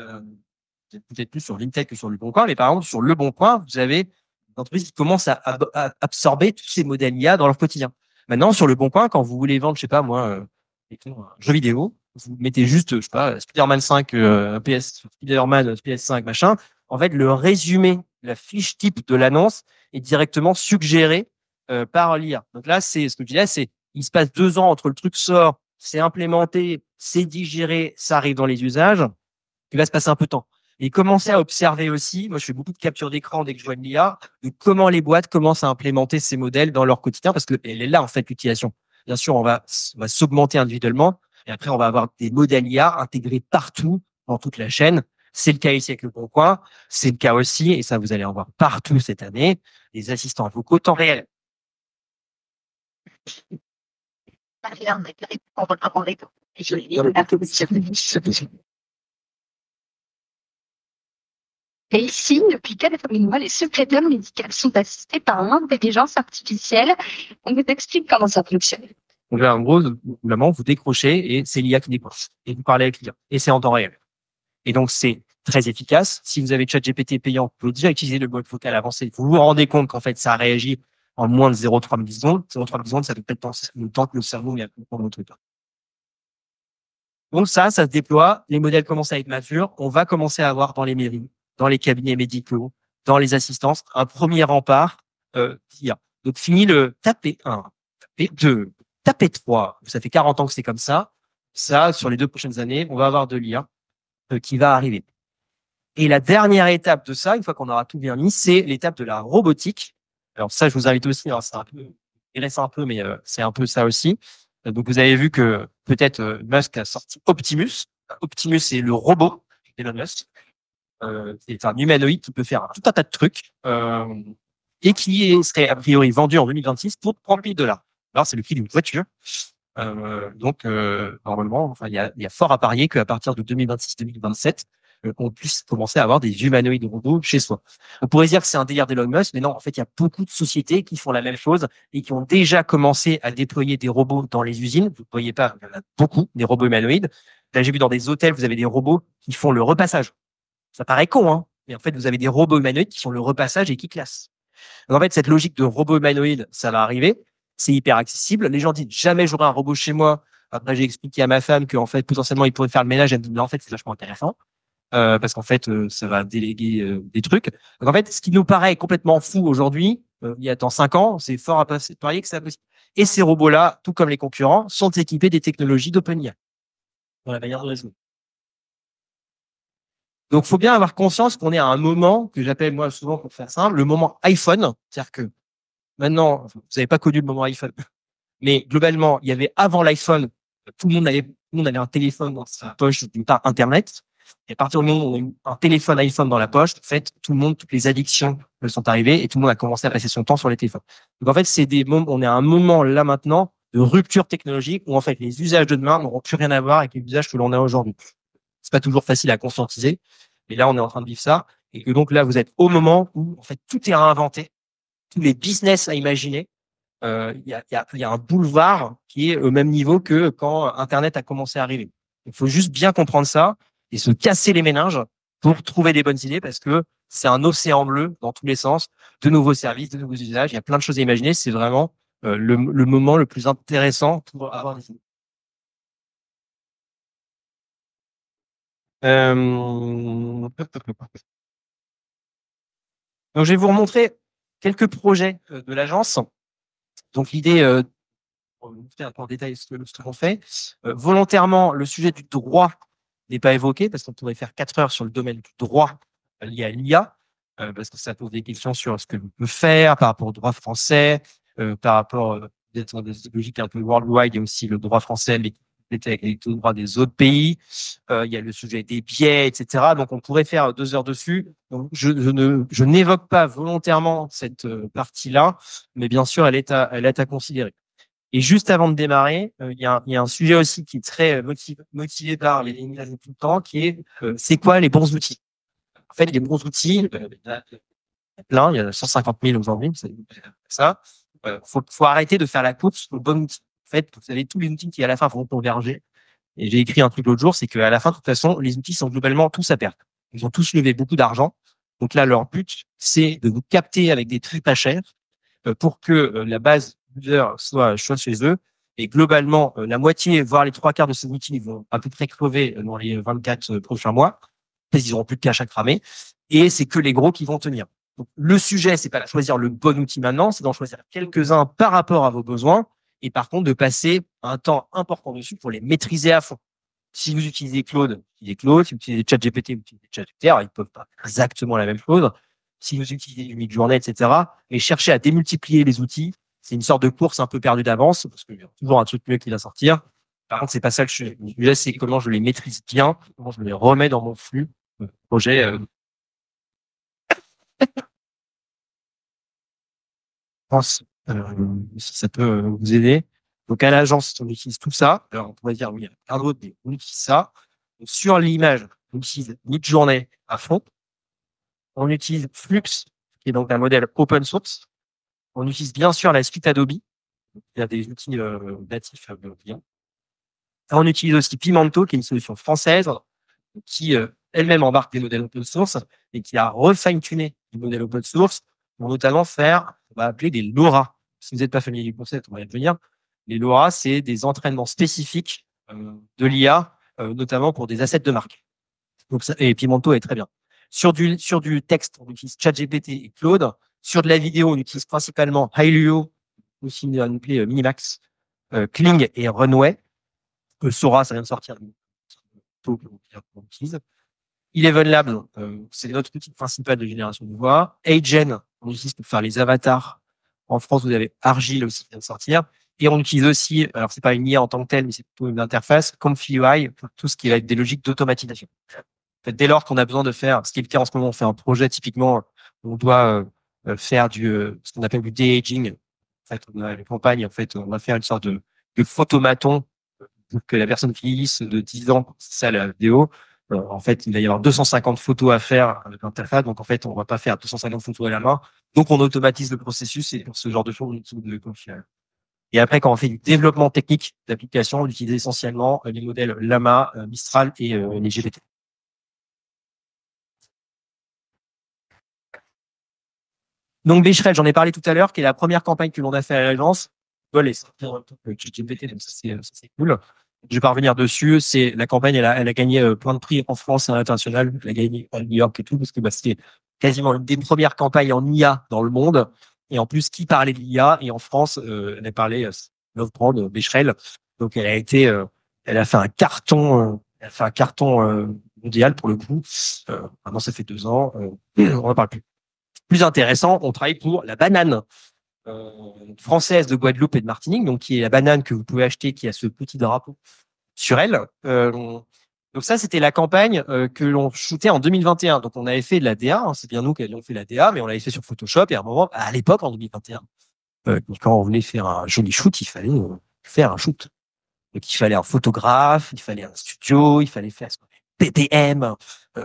peut-être plus sur Vinted que sur Le Bon Coin, mais par exemple, sur Le Bon Coin, vous avez une entreprise qui commence à absorber tous ces modèles IA dans leur quotidien. Maintenant, sur Le Bon Coin, quand vous voulez vendre, je sais pas, moi, un jeu vidéo, vous mettez juste, je sais pas, Spider-Man 5, Spider-Man PS5, machin. En fait, le résumé, la fiche type de l'annonce est directement suggéré par l'IA. Donc là, c'est ce que je disais, c'est il se passe 2 ans entre le truc sort, c'est implémenté, c'est digéré, ça arrive dans les usages. Il va se passer un peu de temps. Et commencer à observer aussi, moi je fais beaucoup de capture d'écran dès que je vois une IA, de comment les boîtes commencent à implémenter ces modèles dans leur quotidien, parce qu'elle est là en fait l'utilisation. Bien sûr, on va s'augmenter individuellement, et après on va avoir des modèles IA intégrés partout, dans toute la chaîne. C'est le cas ici avec Le Bon Coin, c'est le cas aussi, et ça vous allez en voir partout cette année, les assistants vocaux temps réel. Et ici, depuis quelques mois, les secrétaires médicales sont assistés par l'intelligence artificielle. On vous explique comment ça fonctionne. Donc là, en gros, vraiment, vous décrochez et c'est l'IA qui décroche. Et vous parlez avec l'IA. Et c'est en temps réel. Et donc, c'est très efficace. Si vous avez ChatGPT payant, vous pouvez déjà utiliser le mode vocal avancé. Vous vous rendez compte qu'en fait, ça réagit en moins de 0,3 millisecondes. 0,3 millisecondes, ça fait peut-être le temps que le cerveau met à comprendre le truc. Donc ça se déploie. Les modèles commencent à être matures. On va commencer à avoir dans les mairies, dans les cabinets médicaux, dans les assistances, un premier rempart d'IA. Donc, fini le taper 1, taper 2, taper 3. Ça fait 40 ans que c'est comme ça. Ça, sur les 2 prochaines années, on va avoir de l'IA qui va arriver. Et la dernière étape de ça, une fois qu'on aura tout bien mis, c'est l'étape de la robotique. Alors ça, je vous invite aussi, alors c'est un peu, il reste un peu, mais c'est un peu ça aussi. Donc vous avez vu que peut-être Musk a sorti Optimus. Optimus, c'est le robot d'Elon Musk. C'est un humanoïde qui peut faire tout un tas de trucs et qui serait a priori vendu en 2026 pour 30 000 $. Alors, c'est le prix d'une voiture. Donc, normalement, enfin, il y a fort à parier qu'à partir de 2026-2027, on puisse commencer à avoir des humanoïdes robots chez soi. On pourrait dire que c'est un délire d'Elon Musk, mais non, en fait, il y a beaucoup de sociétés qui font la même chose et qui ont déjà commencé à déployer des robots dans les usines. Vous ne voyez pas, il y en a beaucoup, des robots humanoïdes. Là, j'ai vu dans des hôtels, vous avez des robots qui font le repassage. Ça paraît con, hein, mais en fait, vous avez des robots humanoïdes qui font le repassage et qui classent. Donc, en fait, cette logique de robot humanoïde, ça va arriver. C'est hyper accessible. Les gens disent jamais j'aurai un robot chez moi. Après, j'ai expliqué à ma femme qu'en fait, potentiellement, il pourrait faire le ménage. Elle me dit, mais en fait, c'est vachement intéressant. Parce qu'en fait, ça va déléguer des trucs. Donc, en fait, ce qui nous paraît complètement fou aujourd'hui, il y a dans 5 ans, c'est fort à parier que c'est possible. Et ces robots-là, tout comme les concurrents, sont équipés des technologies d'OpenAI dans la manière de raisonner. Donc, faut bien avoir conscience qu'on est à un moment que j'appelle moi souvent, pour faire simple, le moment iPhone. C'est-à-dire que maintenant, vous n'avez pas connu le moment iPhone, mais globalement, il y avait avant l'iPhone, tout le monde avait un téléphone dans sa poche, par Internet. Et à partir du moment où on a eu un téléphone iPhone dans la poche, en fait, toutes les addictions sont arrivées et tout le monde a commencé à passer son temps sur les téléphones. Donc, en fait, on est à un moment là maintenant de rupture technologique où, en fait, les usages de demain n'auront plus rien à voir avec les usages que l'on a aujourd'hui. C'est pas toujours facile à conscientiser. Et là, on est en train de vivre ça. Et que donc là, vous êtes au moment où, en fait, tout est à inventer, tous les business à imaginer. Il y a un boulevard qui est au même niveau que quand Internet a commencé à arriver. Il faut juste bien comprendre ça et se casser les méninges pour trouver des bonnes idées parce que c'est un océan bleu dans tous les sens, de nouveaux services, de nouveaux usages. Il y a plein de choses à imaginer. C'est vraiment le moment le plus intéressant pour avoir des idées. Donc, je vais vous remontrer quelques projets de l'agence. Donc, l'idée, pour vous montrer un peu en détail ce que l'on fait, volontairement, le sujet du droit n'est pas évoqué parce qu'on pourrait faire 4 heures sur le domaine du droit lié à l'IA, parce que ça pose des questions sur ce que l'on peut faire par rapport au droit français, par rapport peut-être dans des logiques un peu worldwide. Il y a aussi le droit français, mais avec les droits des autres pays. Il y a le sujet des biais, etc. Donc, on pourrait faire 2 heures dessus. Donc, je n'évoque pas volontairement cette partie-là, mais bien sûr, elle est à considérer. Et juste avant de démarrer, il y a un sujet aussi qui est très motivé par les images de tout le temps, qui est c'est quoi les bons outils? En fait, les bons outils, plein, il y a 150 000 aujourd'hui, c'est ça. Faut arrêter de faire la course au bon outil. En fait, vous avez tous les outils qui à la fin vont converger. Et j'ai écrit un truc l'autre jour, c'est qu'à la fin, de toute façon, les outils sont globalement tous à perte. Ils ont tous levé beaucoup d'argent. Donc là, leur but, c'est de vous capter avec des trucs pas chers pour que la base user soit chez eux. Et globalement, la moitié, voire les 3 quarts de ces outils vont à peu près crever dans les 24 prochains mois. Ils n'auront plus de cash à cramer. Et c'est que les gros qui vont tenir. Donc, le sujet, c'est pas de choisir le bon outil maintenant, c'est d'en choisir quelques-uns par rapport à vos besoins. Et par contre, de passer un temps important dessus pour les maîtriser à fond. Si vous utilisez Claude, utilisez Claude. Si vous utilisez ChatGPT, vous utilisez ChatGPT. Alors, ils ne peuvent pas faire exactement la même chose. Si vous utilisez du Midjourney, etc., mais cherchez à démultiplier les outils. C'est une sorte de course un peu perdue d'avance parce qu'il y a toujours un truc mieux qui va sortir. Par contre, c'est pas ça le sujet. Le sujet, c'est comment je les maîtrise bien, comment je les remets dans mon flux projet. Je pense si ça peut vous aider. Donc, à l'agence, on utilise tout ça. Alors, on pourrait dire, oui, il y a plein d'autres, mais on utilise ça. Donc, sur l'image, on utilise Midjourney à fond. On utilise Flux, qui est donc un modèle open source. On utilise bien sûr la suite Adobe. Il y a des outils natifs bien. On utilise aussi Pimento, qui est une solution française qui elle-même embarque des modèles open source et qui a refine-tuné les modèles open source pour notamment faire, on va appeler des LoRa. Si vous n'êtes pas familier du concept, on va y venir. Les LoRa, c'est des entraînements spécifiques de l'IA, notamment pour des assets de marque. Donc ça, et Pimento est très bien. Sur du texte, on utilise ChatGPT et Claude. Sur de la vidéo, on utilise principalement Hailuo, aussi appelé Minimax, Kling et Runway. Sora, ça vient de sortir. On utilise. Eleven Labs, c'est notre outil principal de génération de voix. Agen, on utilise pour faire les avatars. En France, vous avez Argile aussi qui vient de sortir. Et on utilise aussi, alors c'est pas une IA en tant que telle, mais c'est plutôt une interface, ComfyUI, pour tout ce qui va être des logiques d'automatisation. En fait, dès lors qu'on a besoin de faire, ce qui est le cas en ce moment, on fait un projet typiquement, on doit faire ce qu'on appelle du de-aging En fait, on a une campagne, en fait, on va faire une sorte de photomaton pour que la personne vieillisse de 10 ans. C'est ça la vidéo. En fait, il va y avoir 250 photos à faire avec l'interface. Donc, en fait, on va pas faire 250 photos à la main. Donc, on automatise le processus et pour ce genre de choses, on utilise le Confluent. Et après, quand on fait du développement technique d'application, on utilise essentiellement les modèles Llama, Mistral et les GPT. Donc, Becherel, j'en ai parlé tout à l'heure, qui est la première campagne que l'on a fait à l'agence. Voilà, c'est GPT, donc ça, c'est cool. Je vais pas revenir dessus. C'est la campagne, elle a gagné plein de prix en France et à l'international. Elle a gagné à New York et tout, parce que c'était quasiment une des premières campagnes en IA dans le monde. Et en plus, qui parlait de l'IA? Et en France, elle a parlé Love Brand, Becherel. Donc, elle a fait un carton, mondial pour le coup. Maintenant, ça fait 2 ans. On en parle plus. Plus intéressant, on travaille pour la banane française de Guadeloupe et de Martinique, donc qui est la banane que vous pouvez acheter, qui a ce petit drapeau sur elle. Donc ça, c'était la campagne que l'on shootait en 2021. Donc on avait fait de la DA, hein, c'est bien nous qui avions fait la DA, mais on l'avait fait sur Photoshop. Et à un moment, à l'époque, en 2021, quand on voulait faire un joli shoot, il fallait faire un shoot. Donc, il fallait un photographe, il fallait un studio, il fallait faire ce qu'on appelle PPM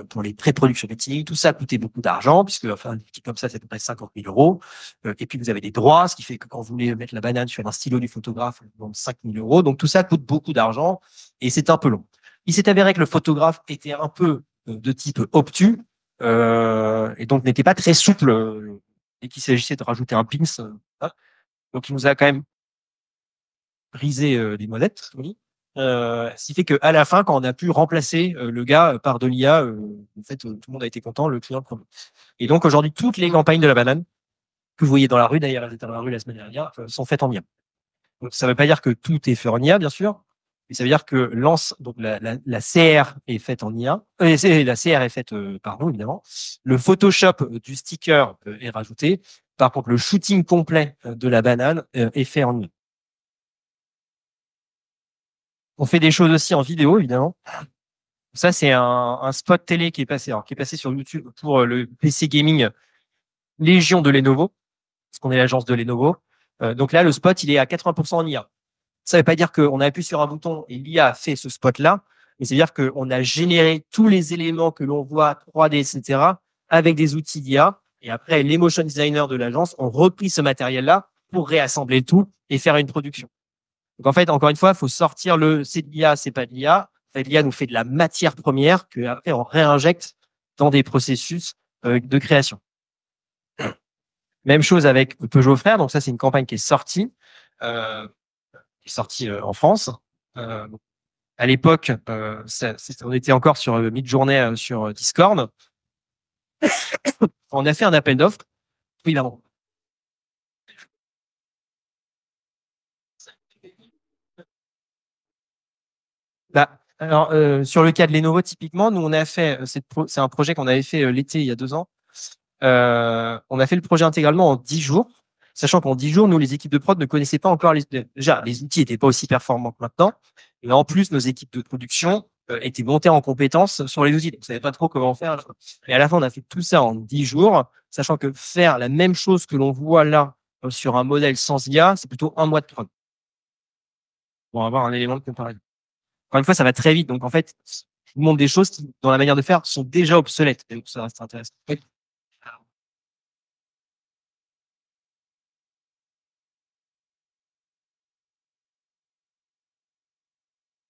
pour les pré-production meetings. Tout ça coûtait beaucoup d'argent, puisque enfin, un petit comme ça, c'est à peu près 50 000 euros. Et puis, vous avez des droits, ce qui fait que quand vous voulez mettre la banane sur un stylo du photographe, on demande 5 000 euros. Donc, tout ça coûte beaucoup d'argent et c'est un peu long. Il s'est avéré que le photographe était un peu de type obtus et donc n'était pas très souple et qu'il s'agissait de rajouter un pins. Donc, il nous a quand même briser les monettes, oui. Ce qui fait qu'à la fin, quand on a pu remplacer le gars par de l'IA, en fait, tout le monde a été content, le client le premier. Et donc aujourd'hui, toutes les campagnes de la banane que vous voyez dans la rue, d'ailleurs, elles étaient dans la rue la semaine dernière, sont faites en IA. Donc ça ne veut pas dire que tout est fait en IA, bien sûr, mais ça veut dire que donc la CR est faite en IA, la CR est faite par nous, évidemment. Le Photoshop du sticker est rajouté. Par contre, le shooting complet de la banane est fait en IA. On fait des choses aussi en vidéo, évidemment. Ça, c'est un spot télé qui est passé sur YouTube pour le PC gaming Légion de Lenovo, parce qu'on est l'agence de Lenovo. Donc là, le spot, il est à 80% en IA. Ça ne veut pas dire qu'on a appuyé sur un bouton et l'IA a fait ce spot-là, mais c'est à dire qu'on a généré tous les éléments que l'on voit 3D, etc., avec des outils d'IA. Et après, les motion designers de l'agence ont repris ce matériel-là pour réassembler le tout et faire une production. Donc en fait, encore une fois, il faut sortir c'est de l'IA, c'est pas de l'IA. En fait, l'IA nous fait de la matière première que après on réinjecte dans des processus de création. Même chose avec Peugeot Frères. Donc ça, c'est une campagne qui est sortie en France. À l'époque, on était encore sur Midjourney sur Discord. On a fait un appel d'offres. Oui, évidemment. Alors, sur le cas de Lenovo, typiquement, nous, on a fait, c'est un projet qu'on avait fait l'été il y a 2 ans. On a fait le projet intégralement en 10 jours, sachant qu'en 10 jours, nous, les équipes de prod ne connaissaient pas encore déjà, les outils n'étaient pas aussi performants que maintenant. Et en plus, nos équipes de production étaient montées en compétences sur les outils. Donc, on savait pas trop comment faire. Et à la fin, on a fait tout ça en 10 jours, sachant que faire la même chose que l'on voit là sur un modèle sans IA, c'est plutôt 1 mois de prod. Pour avoir un élément de comparaison. Encore une fois, ça va très vite. Donc, en fait, je vous montre des choses qui, dans la manière de faire, sont déjà obsolètes. Et donc, ça reste intéressant. Oui.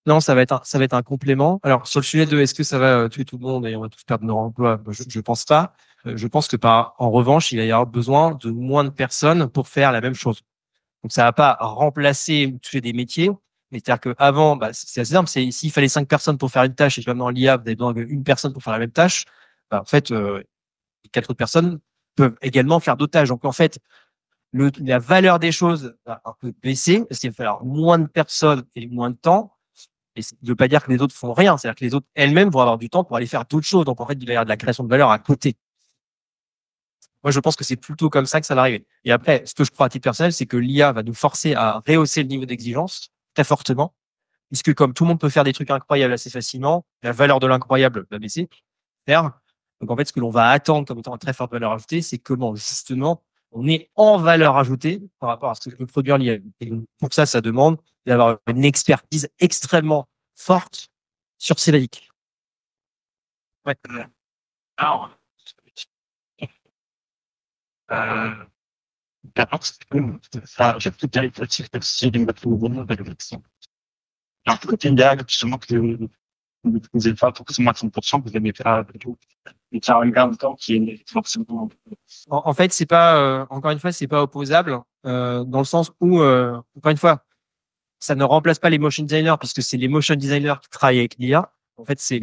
Non, ça va être un complément. Alors, sur le sujet de est-ce que ça va tuer tout le monde et on va tous perdre nos emplois, je pense pas. Je pense que en revanche, il va y avoir besoin de moins de personnes pour faire la même chose. Donc, ça va pas remplacer ou tuer des métiers. Mais c'est-à-dire qu'avant, c'est assez simple. C'est s'il fallait 5 personnes pour faire une tâche et que maintenant l'IA, vous avez besoin d'une personne pour faire la même tâche, en fait, 4 autres personnes peuvent également faire d'autres tâches. Donc, en fait, la valeur des choses va un peu baisser parce qu'il va falloir moins de personnes et moins de temps. Et ça ne veut pas dire que les autres font rien. C'est-à-dire que les autres elles-mêmes vont avoir du temps pour aller faire d'autres choses. Donc, en fait, il va y avoir de la création de valeur à côté. Moi, je pense que c'est plutôt comme ça que ça va arriver. Et après, ce que je crois à titre personnel, c'est que l'IA va nous forcer à rehausser le niveau d'exigence très fortement. Puisque comme tout le monde peut faire des trucs incroyables assez facilement, la valeur de l'incroyable va baisser. Donc, en fait, ce que l'on va attendre comme étant une très forte valeur ajoutée, c'est comment, justement, on est en valeur ajoutée par rapport à ce que peut produire l'IA. Et donc, pour ça, ça demande d'avoir une expertise extrêmement forte sur ces véhicules. Ouais. Alors, ça, j'ai tout qualitatif aussi d'une bonne réflexion. Un peu idéal, justement, que vous n'utilisez pas forcément à 100%, vous aimez faire tout. Et ça a un gain de temps qui est forcément. En fait, c'est pas, encore une fois, c'est pas opposable, dans le sens où, encore une fois, ça ne remplace pas les motion designers puisque c'est les motion designers qui travaillent avec l'IA. En fait, c'est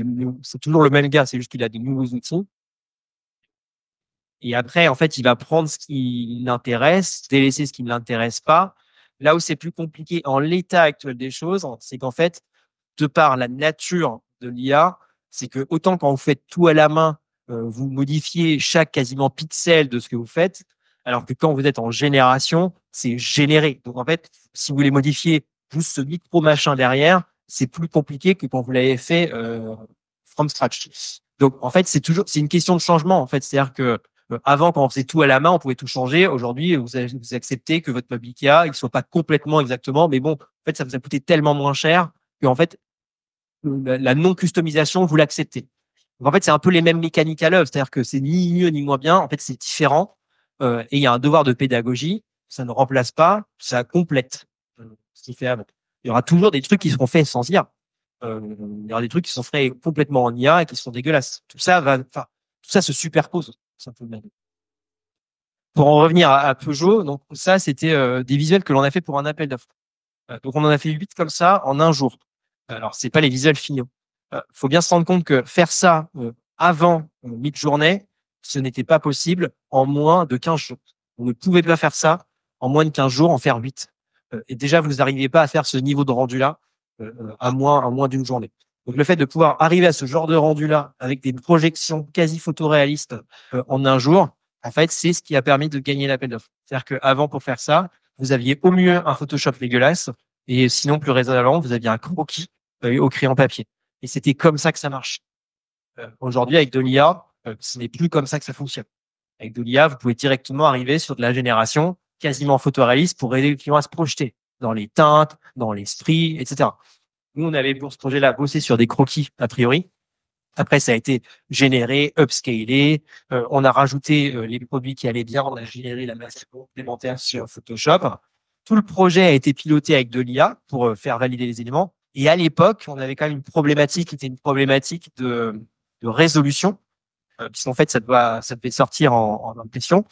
toujours le même gars, c'est juste qu'il a des nouveaux outils. Et après, en fait, il va prendre ce qui l'intéresse, délaisser ce qui ne l'intéresse pas. Là où c'est plus compliqué en l'état actuel des choses, c'est qu'en fait, de par la nature de l'IA, c'est que autant quand vous faites tout à la main, vous modifiez chaque quasiment pixel de ce que vous faites, alors que quand vous êtes en génération, c'est généré. Donc en fait, si vous voulez modifier juste ce micro machin derrière, c'est plus compliqué que quand vous l'avez fait from scratch. Donc en fait, c'est une question de changement en fait, c'est-à-dire que avant, quand on faisait tout à la main, on pouvait tout changer. Aujourd'hui, vous acceptez que votre meuble Ikea, il soit pas complètement exactement, mais bon, en fait, ça vous a coûté tellement moins cher que en fait, la non-customisation, vous l'acceptez. Donc, en fait, c'est un peu les mêmes mécaniques à l'œuvre, c'est-à-dire que c'est ni mieux ni moins bien. En fait, c'est différent et il y a un devoir de pédagogie. Ça ne remplace pas, ça complète ce qui fait avant. Il y aura toujours des trucs qui seront faits sans IA. Il y aura des trucs qui sont faits complètement en IA et qui sont dégueulasses. Tout ça se superpose simplement. Pour en revenir à Peugeot, donc ça, c'était des visuels que l'on a fait pour un appel d'offres. Donc, on en a fait 8 comme ça en un jour. Alors, c'est pas les visuels finaux. Faut bien se rendre compte que faire ça avant mi-journée, ce n'était pas possible en moins de 15 jours. Vous ne pouvez pas faire ça en moins de 15 jours, en faire 8. Et déjà, vous n'arrivez pas à faire ce niveau de rendu-là à moins d'une journée. Donc, le fait de pouvoir arriver à ce genre de rendu-là avec des projections quasi photoréalistes en un jour, en fait, c'est ce qui a permis de gagner l'appel d'offres. C'est-à-dire qu'avant, pour faire ça, vous aviez au mieux un Photoshop dégueulasse et sinon, plus raisonnablement, vous aviez un croquis au crayon papier. Et c'était comme ça que ça marche. Aujourd'hui, avec de l'IA, ce n'est plus comme ça que ça fonctionne. Avec de l'IA, vous pouvez directement arriver sur de la génération quasiment photoréaliste pour aider le client à se projeter dans les teintes, dans l'esprit, etc. Nous, on avait pour ce projet-là bossé sur des croquis, a priori. Après, ça a été généré, upscalé. On a rajouté les produits qui allaient bien. On a généré la masse complémentaire sur Photoshop. Tout le projet a été piloté avec de l'IA pour faire valider les éléments. Et à l'époque, on avait quand même une problématique qui était une problématique de résolution, puisqu'en fait, ça devait sortir en impression.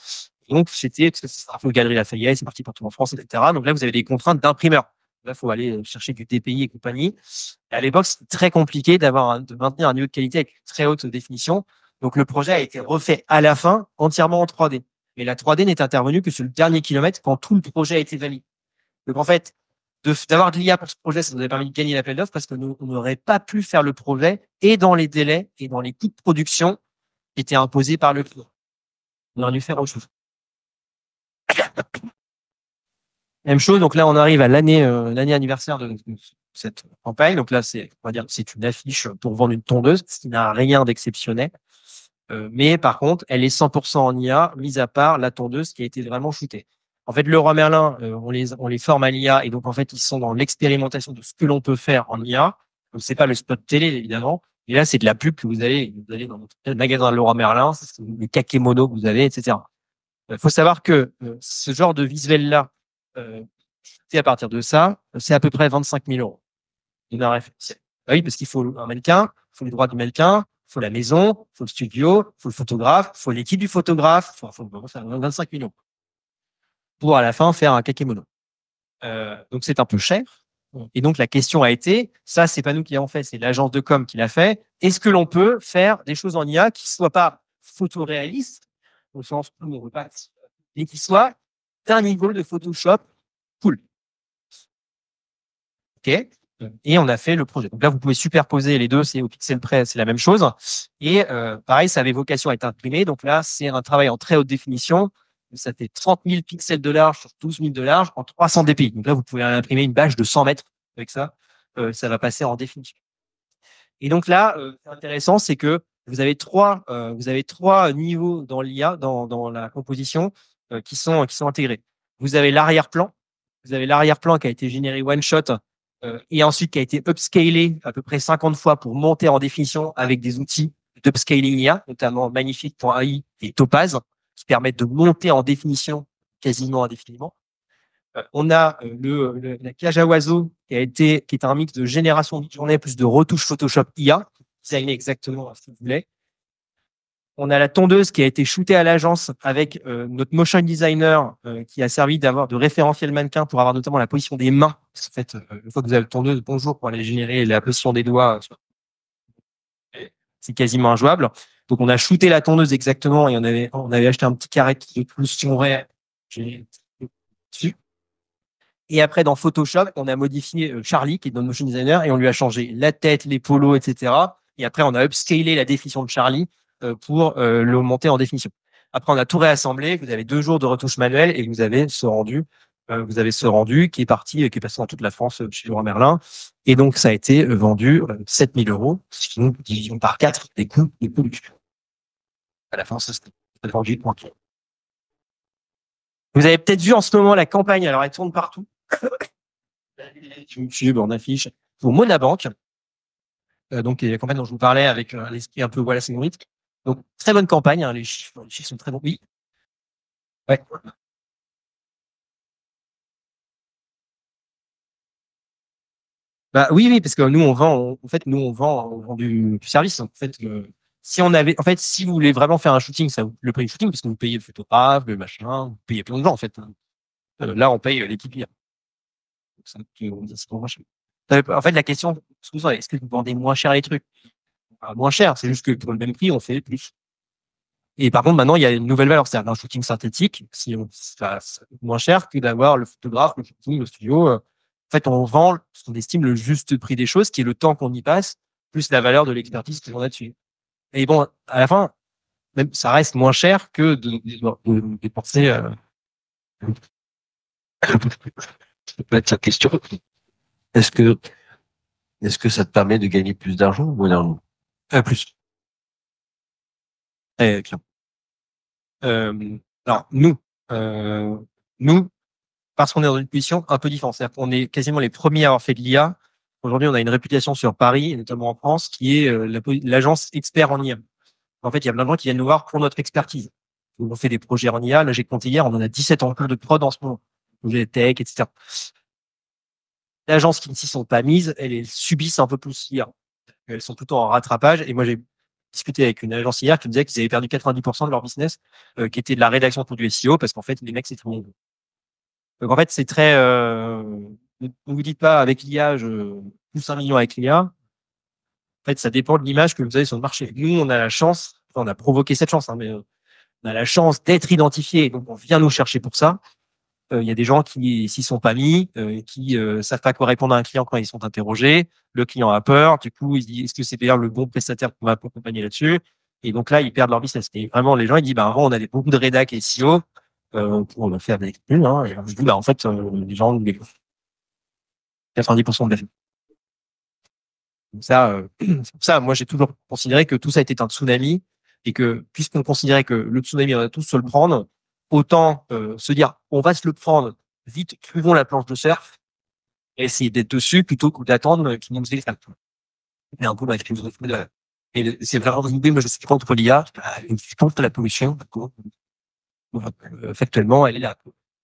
Donc, c'était, parce que c'est un Galerie Lafayette, c'est parti partout en France, etc. Donc là, vous avez des contraintes d'imprimeur. Là, il faut aller chercher du DPI et compagnie. Et à l'époque, c'était très compliqué de maintenir un niveau de qualité avec une très haute définition. Donc, le projet a été refait à la fin, entièrement en 3D. Mais la 3D n'est intervenue que sur le dernier kilomètre quand tout le projet a été validé. Donc, en fait, d'avoir de l'IA pour ce projet, ça nous a permis de gagner l'appel d'offres parce que nous, on n'aurait pas pu faire le projet et dans les délais et dans les coûts de production qui étaient imposés par le client. On aurait dû faire autre chose. Même chose, donc là, on arrive à l'année anniversaire de cette campagne. Donc là, on va dire, c'est une affiche pour vendre une tondeuse, ce qui n'a rien d'exceptionnel. Mais par contre, elle est 100% en IA, mis à part la tondeuse qui a été vraiment shootée. En fait, Leroy Merlin, on les forme à l'IA et donc en fait, ils sont dans l'expérimentation de ce que l'on peut faire en IA. Donc c'est pas le spot télé évidemment, et là c'est de la pub que vous allez dans le magasin de Leroy Merlin, c'est les kakémonos que vous avez, etc. Il faut savoir que ce genre de visuel là, à partir de ça, c'est à peu près 25 000 euros. Une référentiel. Oui, parce qu'il faut un mannequin, il faut les droits du mannequin, il faut la maison, il faut le studio, il faut le photographe, il faut l'équipe du photographe, il faut 25 000 euros pour à la fin faire un kakémono. Donc c'est un peu cher. Et donc la question a été, ça c'est pas nous qui l'avons fait, c'est l'agence de com qui l'a fait. Est-ce que l'on peut faire des choses en IA qui soient pas photoréalistes au sens où on veut pas, et qui soient d'un niveau de Photoshop cool. OK. Et on a fait le projet. Donc là, vous pouvez superposer les deux, c'est au pixel près, c'est la même chose. Et pareil, ça avait vocation à être imprimé. Donc là, c'est un travail en très haute définition. Ça fait 30 000 pixels de large sur 12 000 de large en 300 dpi. Donc là, vous pouvez imprimer une bâche de 100 mètres avec ça. Ça va passer en définition. Et donc là, c'est intéressant, c'est que vous avez trois niveaux dans l'IA, dans la composition. qui sont intégrés. Vous avez l'arrière-plan. Vous avez l'arrière-plan qui a été généré one shot et ensuite qui a été upscalé à peu près 50 fois pour monter en définition avec des outils d'upscaling IA, notamment Magnifique.ai et Topaz, qui permettent de monter en définition quasiment indéfiniment. On a la cage à oiseaux qui est un mix de génération de journée plus de retouche Photoshop IA, designé exactement ce que vous voulez. On a la tondeuse qui a été shootée à l'agence avec notre motion designer qui a servi de référentiel mannequin pour avoir notamment la position des mains. En fait, une fois que vous avez la tondeuse, bonjour, pour aller générer la position des doigts, c'est quasiment injouable. Donc, on a shooté la tondeuse exactement et on avait acheté un petit carré de pollution vert dessus. Et après, dans Photoshop, on a modifié Charlie, qui est notre motion designer, et on lui a changé la tête, les polos, etc. Et après, on a upscalé la définition de Charlie pour le monter en définition. Après, on a tout réassemblé. Vous avez 2 jours de retouche manuelle et vous avez ce rendu. Vous avez ce rendu qui est parti, qui est passé dans toute la France chez Leroy Merlin. Et donc, ça a été vendu 7 000 €, ce qui nous division par 4 des coûts de production. À la fin, ça c'était vendu tranquille. Vous avez peut-être vu en ce moment la campagne. Alors, elle tourne partout. YouTube, on affiche au Monabank. Donc, il y a la campagne dont je vous parlais avec l'esprit un peu Wallace et Gromit. Donc, très bonne campagne. Hein, les chiffres sont très bons. Oui. Ouais. Bah oui, parce que nous on vend, on vend du service. En fait, si vous voulez vraiment faire un shooting, ça le prix du shooting, parce que vous payez le photographe, le machin, vous payez plein de gens en fait. Là, on paye l'équipe IA. En fait, la question, est-ce que vous vendez moins cher les trucs? Moins cher, c'est juste que pour le même prix, on fait plus. Et par contre, maintenant, il y a une nouvelle valeur, c'est-à-dire un shooting synthétique, ça coûte moins cher que d'avoir le photographe, le shooting, le studio. En fait, on vend ce qu'on estime le juste prix des choses, qui est le temps qu'on y passe, plus la valeur de l'expertise qu'on a dessus. Et bon, à la fin, même, ça reste moins cher que de dépenser. Ça peut être la question. Est-ce que ça te permet de gagner plus d'argent ou moins d'argent? Plus. Clairement. Alors, nous, parce qu'on est dans une position un peu différente. C'est-à-dire qu'on est quasiment les premiers à avoir fait de l'IA. Aujourd'hui, on a une réputation sur Paris, et notamment en France, qui est l'agence expert en IA. En fait, il y a plein de gens qui viennent nous voir pour notre expertise. On fait des projets en IA. Là, j'ai compté hier, on en a 17 en cours de prod en ce moment. Projet tech, etc. Les agences qui ne s'y sont pas mises, elles subissent un peu plus l'IA. Elles sont plutôt en rattrapage. Et moi, j'ai discuté avec une agence hier qui me disait qu'ils avaient perdu 90% de leur business, qui était de la rédaction pour du SEO, parce qu'en fait, les mecs, c'est très bon. Donc, en fait, c'est très, ne vous dites pas avec l'IA, je pousse 1 million avec l'IA. En fait, ça dépend de l'image que vous avez sur le marché. Nous, on a la chance, on a provoqué cette chance, hein, mais on a la chance d'être identifié. Donc, on vient nous chercher pour ça. Il y a des gens qui s'y sont pas mis, qui savent pas quoi répondre à un client quand ils sont interrogés. Le client a peur. Du coup, il se dit, est-ce que c'est bien le bon prestataire qu'on va accompagner là-dessus? Et donc là, ils perdent leur business. Et vraiment, les gens, ils disent, bah, avant, on avait beaucoup de rédac et SEO, pour le faire avec nous, hein. Et je dis, bah, en fait, les gens, 90% de la fait. Donc ça, c'est pour ça, moi, j'ai toujours considéré que tout ça était un tsunami et que, puisqu'on considérait que le tsunami, on va tous se le prendre, autant se dire, on va se le prendre vite, trouvons la planche de surf et essayer d'être dessus plutôt que d'attendre qu'il nous fasse et un peu la philosophie de et c'est vraiment une idée, moi je suis contre l'IA, je suis contre la pollution. Factuellement, elle est là.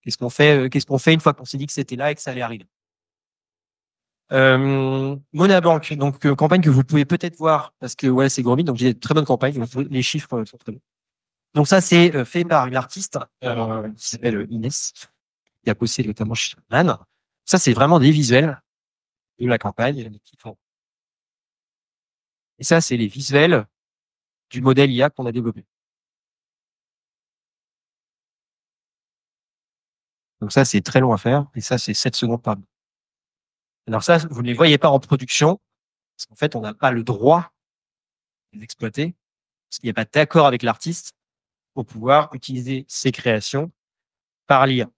Qu'est-ce qu'on fait une fois qu'on s'est dit que c'était là et que ça allait arriver? Monabank, donc campagne que vous pouvez peut-être voir parce que ouais, c'est Gromit, donc j'ai de très bonnes campagnes, les chiffres sont très bons. Donc ça, c'est fait par une artiste qui s'appelle Inès, qui a bossé notamment chez Man. Ça, c'est vraiment des visuels de la campagne qui font. Et ça, c'est les visuels du modèle IA qu'on a développé. Donc ça, c'est très long à faire. Et ça, c'est 7 secondes par minute. Alors ça, vous ne les voyez pas en production, parce qu'en fait, on n'a pas le droit de les exploiter, parce qu'il n'y a pas d'accord avec l'artiste pour pouvoir utiliser ses créations par l'IA.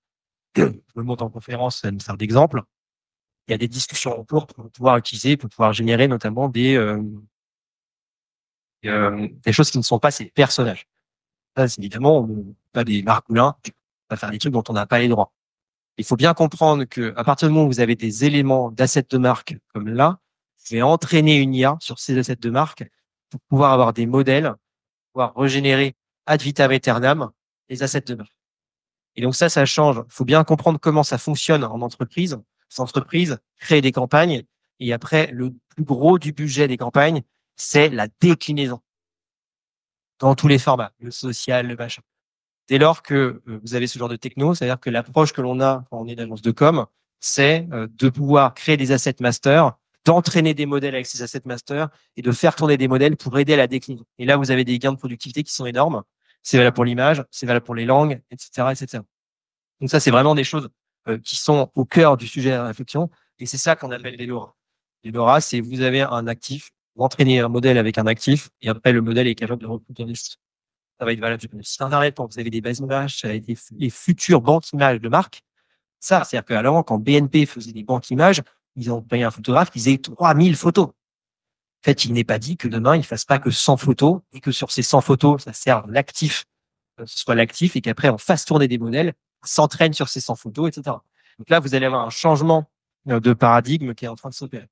Je me montre en conférence, ça me sert d'exemple. Il y a des discussions en cours pour pouvoir utiliser, pour pouvoir générer notamment des choses qui ne sont pas ces personnages. Ça, c'est évidemment pas des margoulins. pas faire des trucs dont on n'a pas les droits. Il faut bien comprendre que à partir du moment où vous avez des éléments d'assets de marque comme là, vous pouvez entraîner une IA sur ces assets de marque pour pouvoir avoir des modèles, pouvoir régénérer ad vitam aeternam les assets de marque. Et donc ça change. Il faut bien comprendre comment ça fonctionne en entreprise. Ces entreprises créent des campagnes et après, le plus gros du budget des campagnes, c'est la déclinaison dans tous les formats, le social, le machin. Dès lors que vous avez ce genre de techno, c'est-à-dire que l'approche que l'on a quand on est une agence de com, c'est de pouvoir créer des assets masters, d'entraîner des modèles avec ces assets masters et de faire tourner des modèles pour aider à la déclinaison. Et là, vous avez des gains de productivité qui sont énormes. C'est valable pour l'image, c'est valable pour les langues, etc., etc. Donc ça, c'est vraiment des choses qui sont au cœur du sujet de la réflexion. Et c'est ça qu'on appelle les LoRa. Les LoRa, c'est vous avez un actif, vous entraînez un modèle avec un actif, et après, le modèle est capable de reproduire des choses. Ça va être valable sur le site internet quand vous avez des bases images, ça va être les futures banques images de marque. Ça, c'est-à-dire qu'à l'avant, quand BNP faisait des banques images, ils ont payé un photographe qui faisait 3000 photos. En fait, il n'est pas dit que demain, il fasse pas que 100 photos et que sur ces 100 photos, ça sert l'actif, ce soit l'actif et qu'après, on fasse tourner des modèles, s'entraîne sur ces 100 photos, etc. Donc là, vous allez avoir un changement de paradigme qui est en train de s'opérer.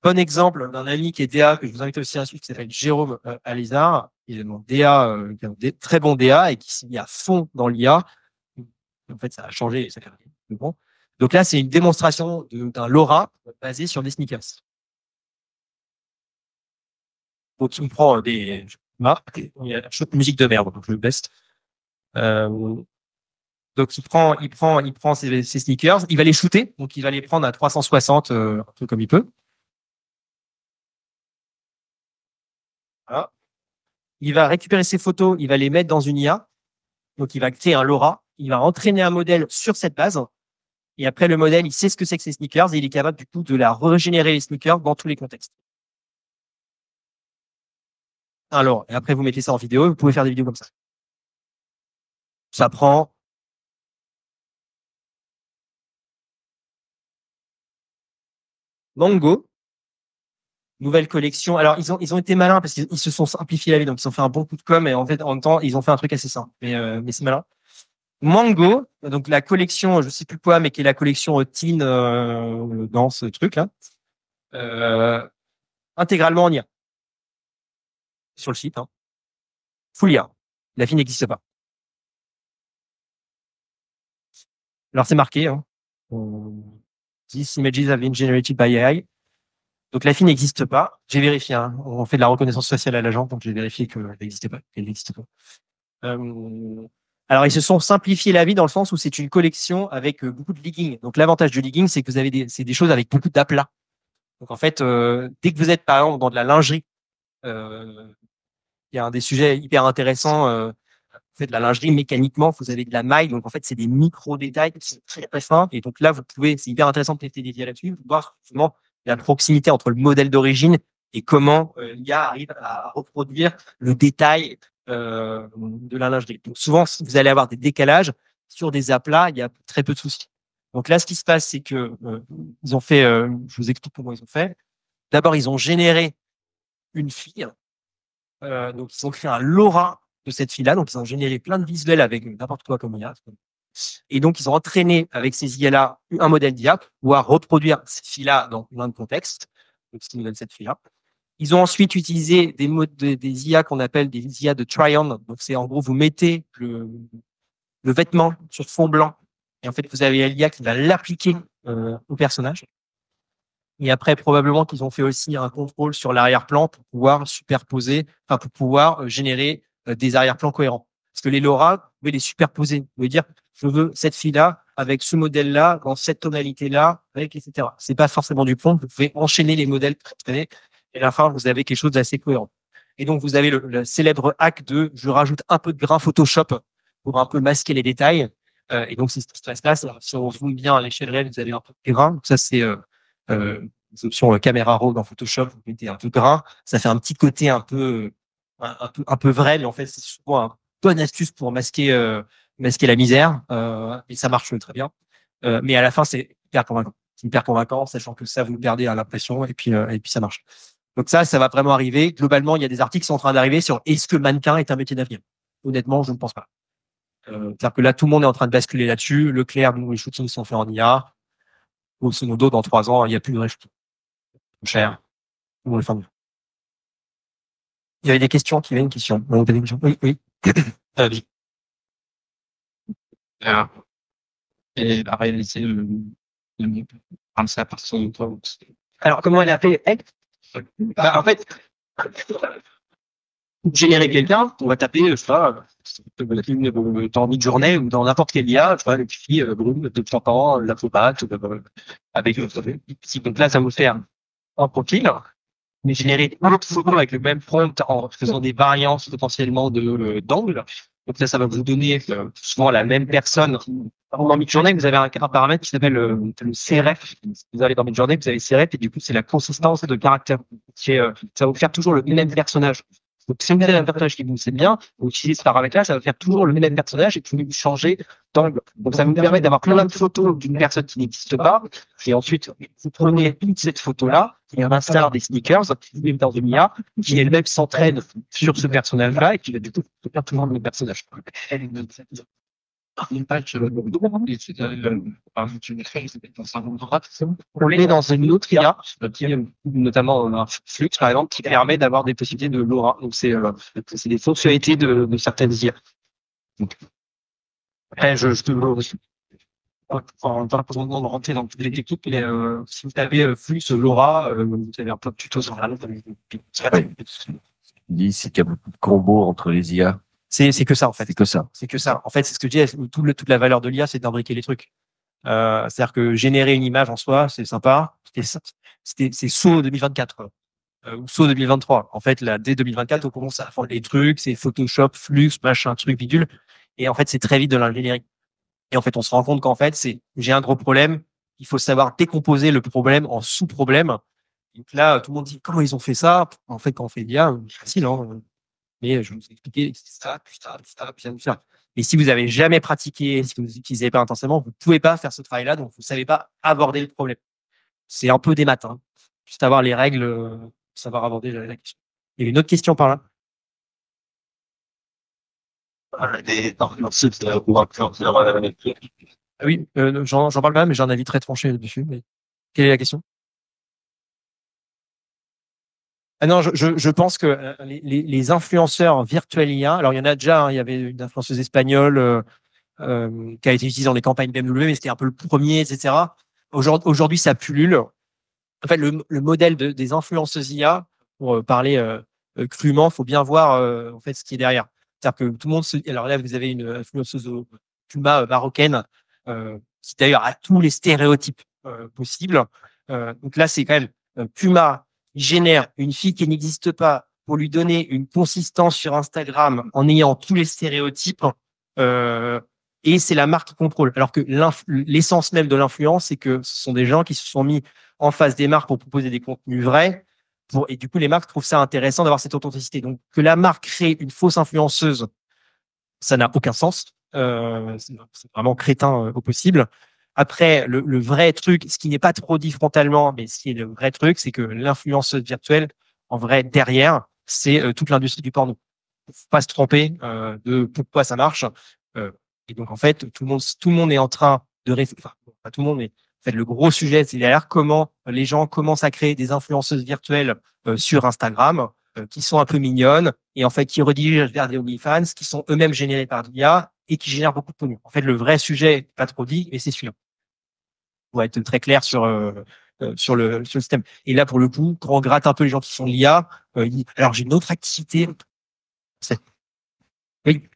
Bon exemple d'un ami qui est DA, que je vous invite aussi à suivre, qui s'appelle Jérôme Alizard. Il est mon DA, qui est un très bon DA et qui s'est mis à fond dans l'IA. En fait, ça a changé. Ça fait bon. Donc là, c'est une démonstration d'un LoRa basé sur des sneakers. Donc, il me prend des marques. Il y a une musique de merde, donc je le baisse. Donc, il prend ses sneakers. Il va les shooter. Donc, il va les prendre à 360, un peu comme il peut. Voilà. Il va récupérer ces photos, il va les mettre dans une IA. Donc, il va créer un LoRa. Il va entraîner un modèle sur cette base. Et après, le modèle, il sait ce que c'est que ces sneakers et il est capable, du coup, de la régénérer les sneakers dans tous les contextes. Alors, et après, vous mettez ça en vidéo, vous pouvez faire des vidéos comme ça. Ça prend Mango, nouvelle collection. Alors, ils ont été malins parce qu'ils se sont simplifiés la vie, donc ils ont fait un bon coup de com' et en fait, en même temps, ils ont fait un truc assez simple. Mais c'est malin. Mango, donc la collection, je sais plus quoi, mais qui est la collection teen dans ce truc-là, intégralement en IA. Sur le site, hein. Full IA. La fille n'existe pas. Alors, c'est marqué, hein. These images have been generated by AI. Donc, la fille n'existe pas. J'ai vérifié, hein. On fait de la reconnaissance faciale à l'agent, donc j'ai vérifié qu'elle n'existait pas. Qu'elle n'existe pas. Alors, ils se sont simplifiés la vie dans le sens où c'est une collection avec beaucoup de legging. Donc, l'avantage du legging, c'est que vous avez c'est des choses avec beaucoup d'aplats. Donc, en fait, dès que vous êtes, par exemple, dans de la lingerie, il y a un des sujets hyper intéressants. Vous faites de la lingerie mécaniquement, vous avez de la maille. Donc, en fait, c'est des micro-détails qui sont très, très fins. Et donc, là, c'est hyper intéressant de tester des IA là-dessus, pour voir justement la proximité entre le modèle d'origine et comment l'IA arrive à reproduire le détail de la lingerie. Donc, souvent, si vous allez avoir des décalages sur des aplats, il y a très peu de soucis. Donc là, ce qui se passe, c'est que ils ont fait, je vous explique comment ils ont fait. D'abord, ils ont généré une fille. Donc, ils ont créé un LoRa de cette fille-là. Donc, ils ont généré plein de visuels avec n'importe quoi comme IA. Et donc, ils ont entraîné avec ces IA-là un modèle d'IA pour pouvoir reproduire cette fille-là dans plein de contextes. Donc, ce qui nous donne cette fille-là. Ils ont ensuite utilisé des IA qu'on appelle des IA de try-on. Donc, c'est en gros, vous mettez le vêtement sur fond blanc. Et en fait, vous avez l'IA qui va l'appliquer au personnage. Et après, probablement qu'ils ont fait aussi un contrôle sur l'arrière-plan pour pouvoir superposer, enfin, pour pouvoir générer des arrière-plans cohérents. Parce que les LoRa, vous pouvez les superposer. Vous pouvez dire, je veux cette fille-là avec ce modèle-là, dans cette tonalité-là, avec etc. C'est pas forcément du prompt. Vous pouvez enchaîner les modèles pré-entraînés. Et à la fin, vous avez quelque chose d'assez cohérent. Et donc, vous avez le célèbre hack de je rajoute un peu de grain Photoshop pour un peu masquer les détails. Et donc, c'est ce qui se passe. Si on zoome bien à l'échelle réelle, vous avez un peu de grain. Donc, ça, c'est les options caméra raw dans Photoshop. Vous mettez un peu de grain. Ça fait un petit côté un peu vrai, mais en fait, c'est souvent une bonne astuce pour masquer la misère. Et ça marche très bien. Mais à la fin, c'est hyper convaincant. C'est hyper convaincant, sachant que ça, vous perdez à l'impression et puis ça marche. Donc ça va vraiment arriver. Globalement, il y a des articles qui sont en train d'arriver sur est-ce que mannequin est un métier d'avenir. Honnêtement, je ne pense pas. C'est-à-dire que là, tout le monde est en train de basculer là-dessus. Leclerc, nous, les shootings sont faits en IA. Grosso modo, dans 3 ans, il n'y a plus de vrai shooting. Cher. Tout le monde est fameux. Il y avait des questions qui avaient une question. Oui, oui. Oui. Et la réalité de prendre ça par son toi. Alors, comment elle a fait? Bah, en fait, pour générer quelqu'un, on va taper, je sais pas, dans Midjourney ou dans n'importe quel IA, je sais pas, le Kifi, Brume, de temps en temps, la Fobat, avec donc là, ça vous fait un profil, mais générer une autre photo avec le même prompt en faisant des variances potentiellement d'angle. Donc là, ça va vous donner souvent la même personne. Dans Midjourney, vous avez un paramètre qui s'appelle le CRF. Vous allez dans Midjourney, vous avez CRF et du coup, c'est la consistance de caractère. Ça va vous faire toujours le même personnage. Donc, si vous avez un personnage qui vous sait bien, vous utilisez ce paramètre-là, ça va faire toujours le même personnage et vous pouvez changer d'angle. Donc, ça vous permet d'avoir plein de photos d'une personne qui n'existe pas. Et ensuite, vous prenez toute cette photo-là et on installe des sneakers, vous mettez dans une IA qui elle-même s'entraîne sur ce personnage-là et qui va du coup faire toujours le même personnage. On l'est dans une autre IA, qui est notamment un Flux, par exemple, qui permet d'avoir des possibilités de LoRa. Donc, c'est des fonctionnalités de certaines IA. Donc, après, je te on va pas besoin de rentrer dans toutes les techniques, mais si vous tapez Flux LoRa, vous avez un peu de tutos sur la note. Dit, c'est qu'il y a beaucoup de combos entre les IA. C'est que ça, en fait. C'est que ça. C'est que ça. En fait, c'est ce que je dis, toute la valeur de l'IA, c'est d'imbriquer les trucs. C'est-à-dire que générer une image en soi, c'est sympa. C'est saut 2024 ou saut 2023. En fait, là, dès 2024, on commence à faire les trucs, c'est Photoshop, Flux, machin, truc, bidule. Et en fait, c'est très vite de l'ingénierie. Et en fait, on se rend compte qu'en fait, j'ai un gros problème. Il faut savoir décomposer le problème en sous-problèmes. Donc là, tout le monde dit, comment ils ont fait ça? En fait, quand on fait l'IA, c'est facile, hein. Mais je vais vous expliquer ça, puis ça, puis ça, puis ça. Et si vous avez jamais pratiqué, si vous n'utilisez pas intensément, vous pouvez pas faire ce travail-là, donc vous savez pas aborder le problème. C'est un peu des maths, hein. Juste avoir les règles, savoir aborder la question. Il y a une autre question par là. Ah oui, j'en parle pas, mais j'ai un avis très tranché dessus. Mais quelle est la question? Ah non, je pense que les influenceurs virtuels IA, alors il y en a déjà, hein, il y avait une influenceuse espagnole qui a été utilisée dans les campagnes BMW, mais c'était un peu le premier, etc. Aujourd'hui, ça pullule. En fait, le modèle des influenceuses IA, pour parler crûment, faut bien voir en fait ce qui est derrière. C'est-à-dire que tout le monde alors là, vous avez une influenceuse au Puma marocaine qui d'ailleurs a tous les stéréotypes possibles. Donc là, c'est quand même Puma génère une fille qui n'existe pas pour lui donner une consistance sur Instagram en ayant tous les stéréotypes. Et c'est la marque qui contrôle. Alors que l'essence même de l'influence, c'est que ce sont des gens qui se sont mis en face des marques pour proposer des contenus vrais. Et du coup, les marques trouvent ça intéressant d'avoir cette authenticité. Donc, que la marque crée une fausse influenceuse, ça n'a aucun sens. C'est vraiment crétin au possible. Après, le vrai truc, ce qui n'est pas trop dit frontalement, mais ce qui est le vrai truc, c'est que l'influenceuse virtuelle, en vrai, derrière, c'est toute l'industrie du porno. Faut pas se tromper de pourquoi ça marche. Et donc, en fait, tout le monde est en train de enfin, pas tout le monde, mais en fait, le gros sujet, c'est derrière comment les gens commencent à créer des influenceuses virtuelles sur Instagram, qui sont un peu mignonnes et en fait, qui redirigent vers des OnlyFans, qui sont eux-mêmes générés par l'IA et qui génèrent beaucoup de contenu. En fait, le vrai sujet, pas trop dit, mais c'est celui-là. Pour être très clair sur le système. Et là, pour le coup, quand on gratte un peu les gens qui font l'IA, alors j'ai une autre activité. Oui.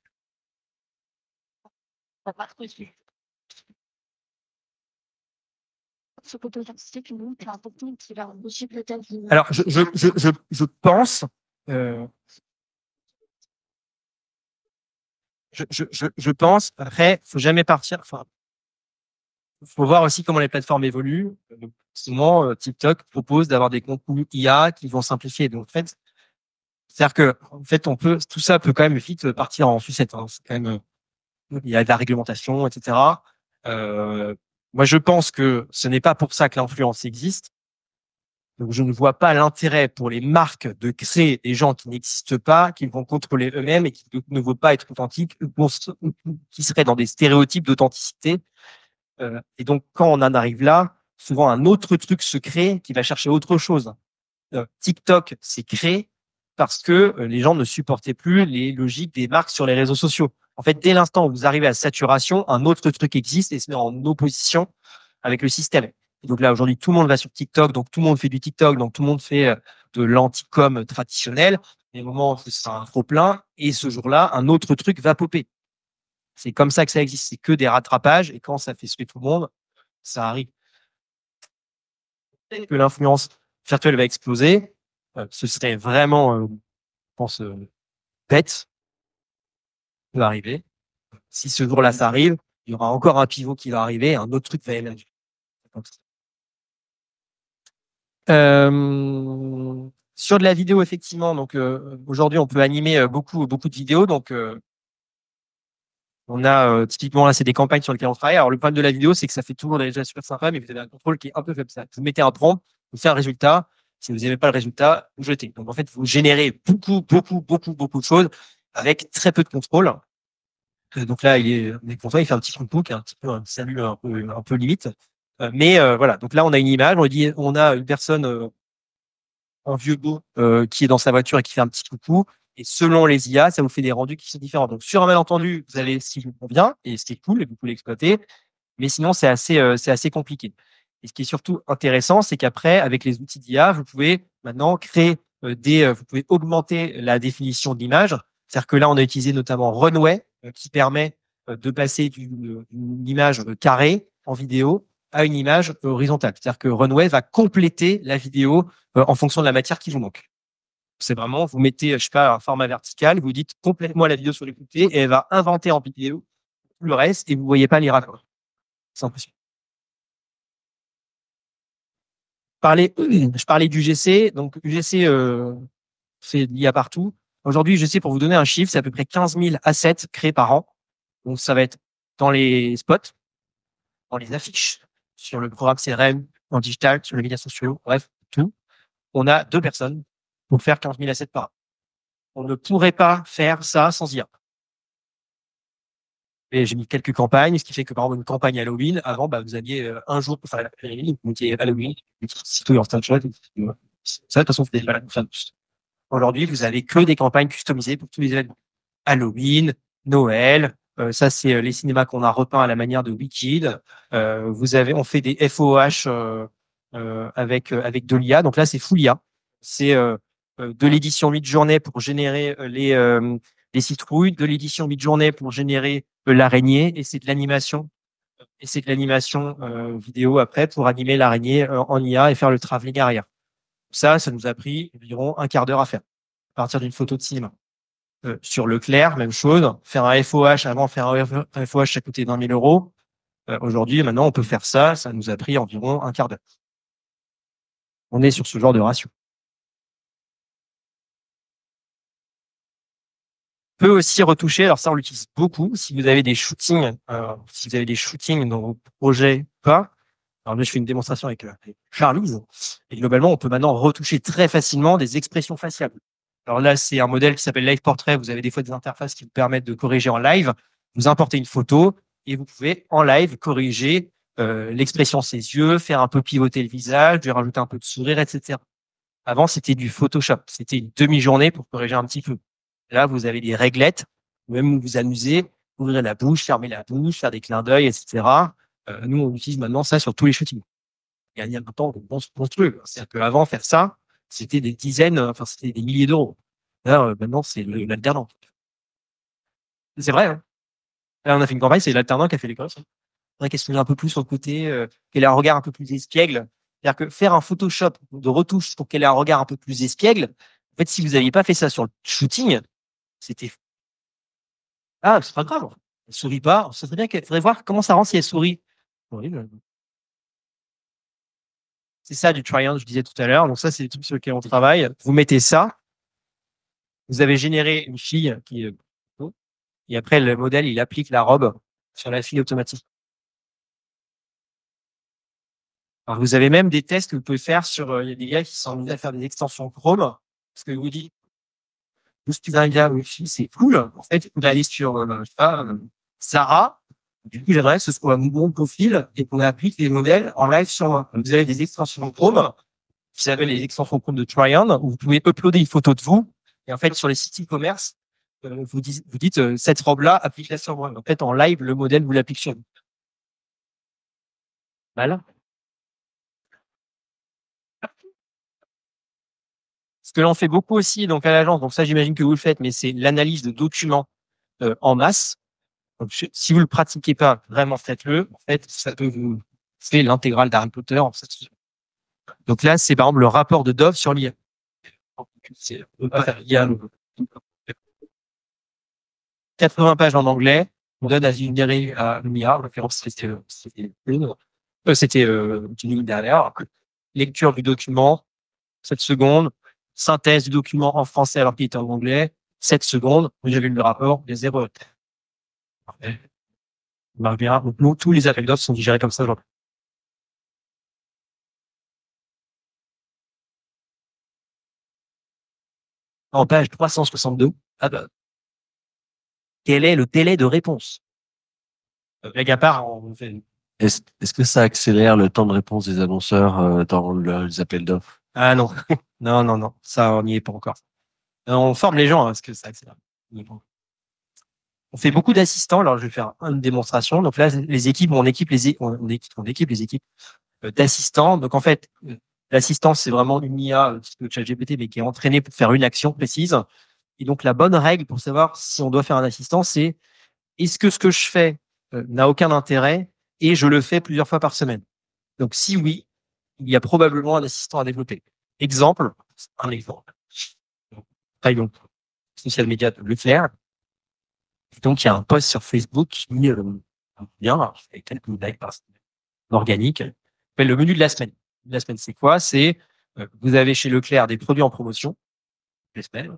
Alors, je pense, je pense, après, faut jamais partir, enfin, faut voir aussi comment les plateformes évoluent. Souvent, TikTok propose d'avoir des contenus IA qui vont simplifier. Donc, en fait, c'est-à-dire que, en fait, tout ça peut quand même vite partir en sucette, hein. C'est quand même, il y a de la réglementation, etc. Moi, je pense que ce n'est pas pour ça que l'influence existe. Donc, je ne vois pas l'intérêt pour les marques de créer des gens qui n'existent pas, qui vont contrôler eux-mêmes et qui ne veulent pas être authentiques, qui seraient dans des stéréotypes d'authenticité. Et donc, quand on en arrive là, souvent un autre truc se crée qui va chercher autre chose. TikTok s'est créé parce que les gens ne supportaient plus les logiques des marques sur les réseaux sociaux. En fait, dès l'instant où vous arrivez à saturation, un autre truc existe et se met en opposition avec le système. Et donc là, aujourd'hui, tout le monde va sur TikTok, donc tout le monde fait du TikTok, donc tout le monde fait de l'anti-com traditionnel. Il y a des moments où c'est un trop plein, et ce jour-là, un autre truc va popper. C'est comme ça que ça existe. C'est que des rattrapages, et quand ça fait suer tout le monde, ça arrive. Peut-être que l'influence virtuelle va exploser. Ce serait vraiment, je pense, bête. Ça peut arriver. Si ce jour-là, ça arrive, il y aura encore un pivot qui va arriver, un autre truc va émerger. Sur de la vidéo, effectivement, donc aujourd'hui, on peut animer beaucoup de vidéos. Donc, on a typiquement là, c'est des campagnes sur lesquelles on travaille. Alors, le problème de la vidéo, c'est que ça fait toujours déjà super sympa, mais vous avez un contrôle qui est un peu faible. Vous mettez un prompt, vous faites un résultat. Si vous n'aimez pas le résultat, vous jetez. Donc, en fait, vous générez beaucoup de choses avec très peu de contrôle. Donc là, on est content, il fait un petit coucou qui est un petit peu un salut un peu limite. Mais voilà. Donc là, on a une image. On a une personne un vieux beau qui est dans sa voiture et qui fait un petit coucou. Et selon les IA, ça vous fait des rendus qui sont différents. Donc, sur un malentendu, vous avez ce qui vous convient et ce qui est cool et vous pouvez l'exploiter. Mais sinon, c'est assez compliqué. Et ce qui est surtout intéressant, c'est qu'après, avec les outils d'IA, vous pouvez maintenant créer vous pouvez augmenter la définition de l'image. C'est-à-dire que là, on a utilisé notamment Runway qui permet de passer d'une image carrée en vidéo à une image horizontale. C'est-à-dire que Runway va compléter la vidéo en fonction de la matière qui vous manque. C'est vraiment, vous mettez, je sais pas, un format vertical, vous dites complètement la vidéo sur les côtés et elle va inventer en vidéo tout le reste et vous voyez pas les raccords. C'est impossible. Je parlais d'UGC. Donc, UGC, c'est l'IA partout. Aujourd'hui, UGC, pour vous donner un chiffre, c'est à peu près 15 000 assets créés par an. Donc, ça va être dans les spots, dans les affiches, sur le programme CRM, en digital, sur les médias sociaux, bref, tout. On a 2 personnes pour faire 15 000 assets par an. On ne pourrait pas faire ça sans IA. Et j'ai mis quelques campagnes, ce qui fait que par exemple une campagne Halloween, avant, vous aviez un jour pour faire la Halloween, vous mettiez Halloween, sitôt en snapshot, ça, de toute façon, vous n'avez pas la confiance. Aujourd'hui, vous avez que des campagnes customisées pour tous les événements. Halloween, Noël, ça c'est les cinémas qu'on a repeints à la manière de Wicked. On fait des FOH avec de l'IA. Donc là, c'est full IA. C'est de l'édition mid-journée pour générer les citrouilles, de l'édition mid-journée pour générer l'araignée, et c'est de l'animation. Et c'est de l'animation vidéo après pour animer l'araignée en IA et faire le travelling arrière. Ça nous a pris environ un quart d'heure à faire, à partir d'une photo de cinéma. Sur Leclerc, même chose. Faire un FOH, avant faire un FOH, ça coûtait 20 000 euros. Aujourd'hui, maintenant, on peut faire ça. Ça nous a pris environ un quart d'heure. On est sur ce genre de ratio. Peut aussi retoucher. Alors ça, on l'utilise beaucoup. Si vous avez des shootings, dans vos projets, pas. Alors là, je fais une démonstration avec Charlize. Et globalement, on peut maintenant retoucher très facilement des expressions faciales. Alors là, c'est un modèle qui s'appelle Live Portrait. Vous avez des fois des interfaces qui vous permettent de corriger en live. Vous importez une photo et vous pouvez en live corriger l'expression de ses yeux, faire un peu pivoter le visage, lui rajouter un peu de sourire, etc. Avant, c'était du Photoshop. C'était une demi-journée pour corriger un petit peu. Là, vous avez des réglettes, même vous amusez, ouvrir la bouche, fermer la bouche, faire des clins d'œil, etc. Nous, on utilise maintenant ça sur tous les shootings. Gagner un temps monstrueux. C'est-à-dire qu'avant, faire ça, c'était des dizaines, c'était des milliers d'euros. Là, maintenant, c'est l'alternant. C'est vrai, hein. Là, on a fait une campagne, c'est l'alternant qui a fait les gosses. Faudrait qu'elle se mette un peu plus sur le côté, qu'elle ait un regard un peu plus espiègle. C'est-à-dire que faire un Photoshop de retouche pour qu'elle ait un regard un peu plus espiègle, en fait, si vous n'aviez pas fait ça sur le shooting, c'était... Ah, c'est pas grave. Elle sourit pas. Ça serait bien qu'elle faudrait voir comment ça rend si elle sourit. Horrible. C'est ça du try-on, je disais tout à l'heure. Donc ça, c'est les trucs sur lesquels on travaille. Vous mettez ça. Vous avez généré une fille qui est... Et après, le modèle, il applique la robe sur la fille automatique. Alors, vous avez même des tests que vous pouvez faire sur, il y a des gars qui sont amusés à faire des extensions Chrome, parce que vous dites, vous utilisez un gars Wi-Fi, c'est cool. En fait, vous allez sur, je sais pas, Sarah. Du coup, j'aimerais que ce soit mon profil et qu'on applique les modèles en live sur moi. Vous avez des extensions Chrome qui s'appellent les extensions Chrome de Tryon, où vous pouvez uploader une photo de vous. Et en fait, sur les sites e-commerce, vous dites, cette robe-là, applique-la sur moi. En fait, en live, le modèle, vous l'appliquez sur vous. Voilà. Ce que l'on fait beaucoup aussi donc à l'agence, donc ça j'imagine que vous le faites, mais c'est l'analyse de documents en masse. Donc, si vous le pratiquez pas, vraiment faites-le. En fait, ça peut vous faire l'intégrale d'Harry Potter. Donc là, c'est par exemple le rapport de Dove sur l'IA. Il y a 80 pages en anglais. On donne à une dérive à l'IA. En l'occurrence, c'était une ligne derrière. Lecture du document, 7 secondes. Synthèse du document en français alors qu'il était en anglais, 7 secondes. J'ai vu le rapport, les 0. Marche bien. Donc, nous, tous les appels d'offres sont digérés comme ça aujourd'hui. En page 362, ah bah, quel est le délai de réponse? Blague à part, on fait... Est-ce que ça accélère le temps de réponse des annonceurs dans les appels d'offres? Ah non, non, ça, on n'y est pas encore. On forme les gens, hein, parce que ça accélère. On fait beaucoup d'assistants. Alors, je vais faire une démonstration. Donc là, les équipes, on équipe les équipes d'assistants. Donc en fait, l'assistant, c'est vraiment une IA, le ChatGPT, mais qui est entraîné pour faire une action précise. Et donc la bonne règle pour savoir si on doit faire un assistant, c'est est-ce que ce que je fais n'a aucun intérêt et je le fais plusieurs fois par semaine. Donc si oui, il y a probablement un assistant à développer. Exemple, un exemple. Rayon, social media de Leclerc. Donc il y a un post sur Facebook qui bien, avec quelques likes par semaine, organique. Le menu de la semaine. La semaine, c'est quoi? C'est vous avez chez Leclerc des produits en promotion les semaines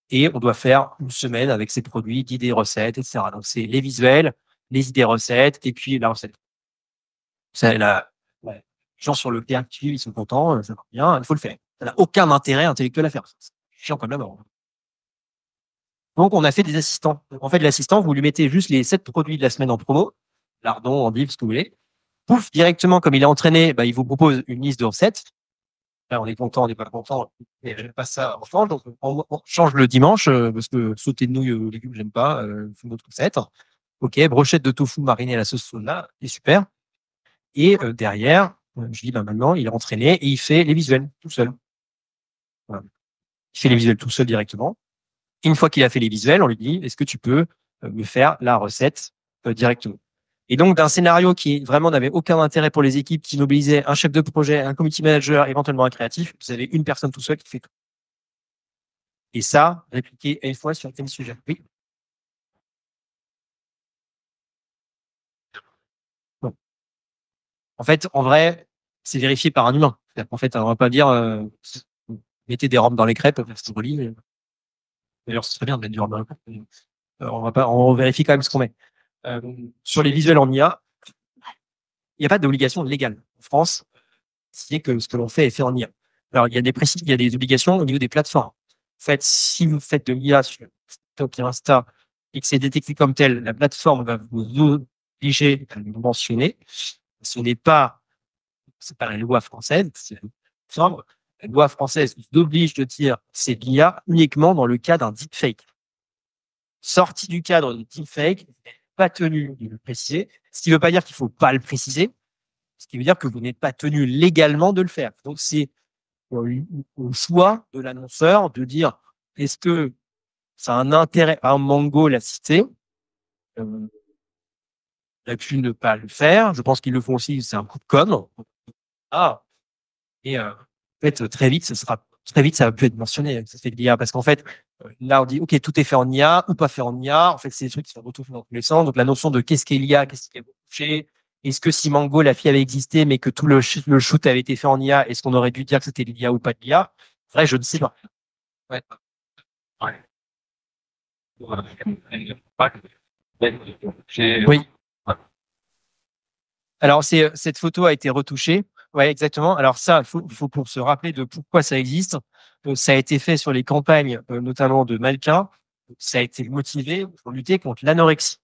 et on doit faire une semaine avec ces produits d'idées recettes, etc. Donc c'est les visuels, les idées recettes et puis la recette. Ça, ouais. Les gens sur Leclerc qui ils sont contents, ça va bien, il faut le faire. Ça n'a aucun intérêt intellectuel à faire. C'est chiant comme la mort. Donc on a fait des assistants. Donc, en fait, l'assistant, vous lui mettez juste les 7 produits de la semaine en promo, lardon, endives, ce que vous voulez. Pouf, directement, comme il est entraîné, bah, il vous propose une liste de recettes. Là, on est content, on n'est pas content. Et j'aime pas ça, on change. Donc, on change le dimanche, parce que sauter de nouilles aux légumes, j'aime pas. Faut une autre recette. OK, brochette de tofu marinée à la sauce soja, c'est super. Et derrière, je dis, bah, maintenant, il est entraîné et il fait les visuels tout seul. Voilà. Il fait les visuels tout seul directement. Une fois qu'il a fait les visuels, on lui dit, est-ce que tu peux me faire la recette directement? Et donc, d'un scénario qui vraiment n'avait aucun intérêt pour les équipes, qui mobilisait un chef de projet, un community manager, éventuellement un créatif, vous avez une personne tout seul qui fait tout. Et ça, répliqué une fois sur tel sujet. Oui. Bon. En fait, en vrai, c'est vérifié par un humain. En fait, on va pas dire, mettez des robes dans les crêpes, c'est joli, mais d'ailleurs, ce serait bien de mettre du robes dans les crêpes. On vérifie quand même ce qu'on met. Sur les visuels en IA, il n'y a pas d'obligation légale. En France, c'est que ce que l'on fait est fait en IA. Alors, il y a des obligations au niveau des plateformes. En fait, si vous faites de l'IA sur TikTok et Insta et que c'est détecté comme tel, la plateforme va vous obliger à le mentionner. C'est pas la loi française, c'est la plateforme. La loi française vous oblige de dire c'est de l'IA uniquement dans le cas d'un deepfake. Sorti du cadre du deepfake, vous n'êtes pas tenu de le préciser. Ce qui ne veut pas dire qu'il ne faut pas le préciser. Ce qui veut dire que vous n'êtes pas tenu légalement de le faire. Donc, c'est au choix de l'annonceur de dire est-ce que ça a un intérêt, par exemple, Mango l'a cité, il a pu ne pas le faire. Je pense qu'ils le font aussi, c'est un coup de com'. Ah, et en fait, très vite, ça va plus être mentionné, ça fait de l'IA, parce qu'en fait, là, on dit, OK, tout est fait en IA ou pas fait en IA. En fait, c'est des trucs qui sont retrouvés dans tous les sens. Donc, la notion de qu'est-ce qu'est l'IA, qu'est-ce qui est touché. Est-ce que si Mango, la fille avait existé, mais que tout le shoot avait été fait en IA, est-ce qu'on aurait dû dire que c'était de l'IA ou pas de l'IA? Vrai, je ne sais pas. Ouais. Oui. Alors, cette photo a été retouchée. Ouais, exactement. Alors ça, il faut pour se rappeler de pourquoi ça existe. Ça a été fait sur les campagnes, notamment de mannequins. Ça a été motivé pour lutter contre l'anorexie.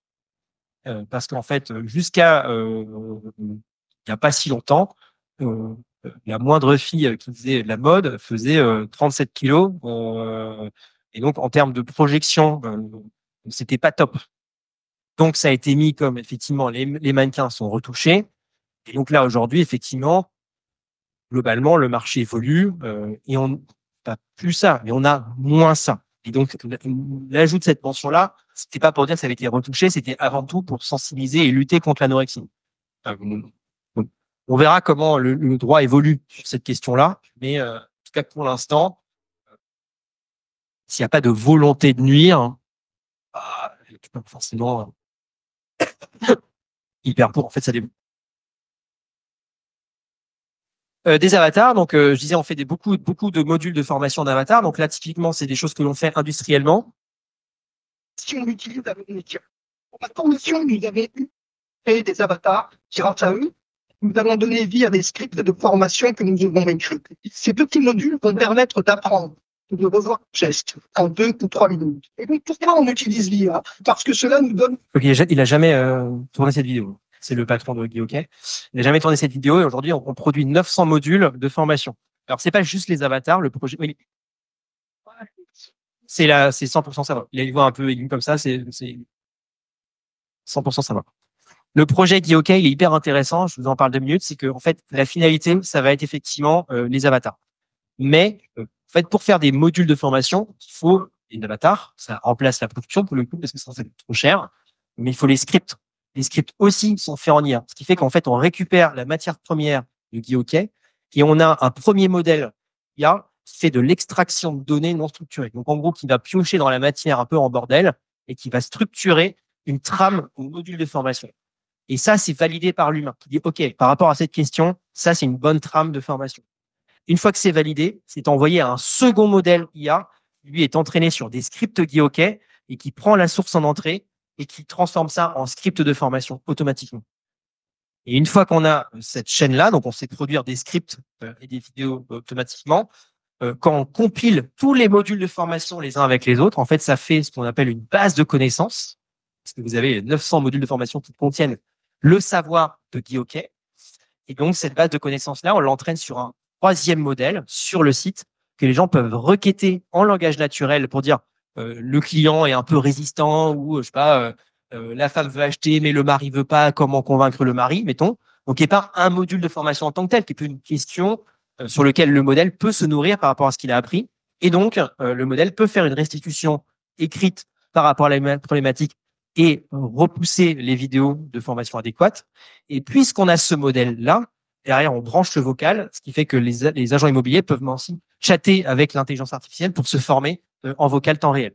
Parce qu'en fait, jusqu'à il y a pas si longtemps, euh, la moindre fille qui faisait de la mode faisait 37 kilos. Et donc, en termes de projection, c'était pas top. Donc, ça a été mis comme effectivement les mannequins sont retouchés. Et donc là, aujourd'hui, effectivement, globalement, le marché évolue et on pas plus ça, mais on a moins ça. Et donc, l'ajout de cette mention-là, c'était pas pour dire que ça avait été retouché, c'était avant tout pour sensibiliser et lutter contre l'anorexie. Donc, on verra comment le droit évolue sur cette question-là, mais en tout cas pour l'instant, s'il n'y a pas de volonté de nuire, tu peux forcément hyper pour. En fait, ça dépend. Des avatars, donc je disais, on fait beaucoup de modules de formation d'avatars. Donc là, typiquement, c'est des choses que l'on fait industriellement. Si on l'utilise avec les métiers. Pour ma formation, nous avons créé des avatars grâce à eux. Nous allons donner vie à des scripts de formation que nous avons écrits. Ces petits modules vont permettre d'apprendre de revoir le geste en 2 ou 3 minutes. Et donc, pourquoi on utilise l'IA? Parce que cela nous donne... Donc, il a jamais tourné cette vidéo. C'est le patron de Guy Hockey. Il n'a jamais tourné cette vidéo et aujourd'hui, on produit 900 modules de formation. Alors, c'est pas juste les avatars, le projet. Oui. C'est 100% ça va. Il a une voix un peu aiguë comme ça, c'est 100% ça va. Le projet Guy Hockey, il est hyper intéressant. Je vous en parle 2 minutes. C'est que, en fait, la finalité, ça va être effectivement les avatars. Mais, en fait, pour faire des modules de formation, il faut une avatar. Ça remplace la production pour le coup parce que ça, c'est trop cher. Mais il faut les scripts. Les scripts aussi sont faits en IA. Ce qui fait qu'en fait, on récupère la matière première de Guy Hockey et on a un premier modèle IA qui fait de l'extraction de données non structurées. Donc, en gros, qui va piocher dans la matière un peu en bordel et qui va structurer une trame ou module de formation. Et ça, c'est validé par l'humain qui dit, OK, par rapport à cette question, ça, c'est une bonne trame de formation. Une fois que c'est validé, c'est envoyé à un second modèle IA, qui lui est entraîné sur des scripts Guy Hockey et qui prend la source en entrée et qui transforme ça en script de formation automatiquement. Et une fois qu'on a cette chaîne-là, donc on sait produire des scripts et des vidéos automatiquement, quand on compile tous les modules de formation les uns avec les autres, en fait, ça fait ce qu'on appelle une base de connaissances, parce que vous avez 900 modules de formation qui contiennent le savoir de Guy Hockey. Et donc, cette base de connaissances-là, on l'entraîne sur un 3e modèle sur le site que les gens peuvent requêter en langage naturel pour dire le client est un peu résistant ou je sais pas, la femme veut acheter mais le mari veut pas, comment convaincre le mari, mettons. Donc, il n'y a pas un module de formation en tant que tel, qui est une question sur lequel le modèle peut se nourrir par rapport à ce qu'il a appris. Et donc, le modèle peut faire une restitution écrite par rapport à la problématique et repousser les vidéos de formation adéquates. Et puisqu'on a ce modèle-là, derrière, on branche le vocal, ce qui fait que les agents immobiliers peuvent aussi chatter avec l'intelligence artificielle pour se former en vocal temps réel.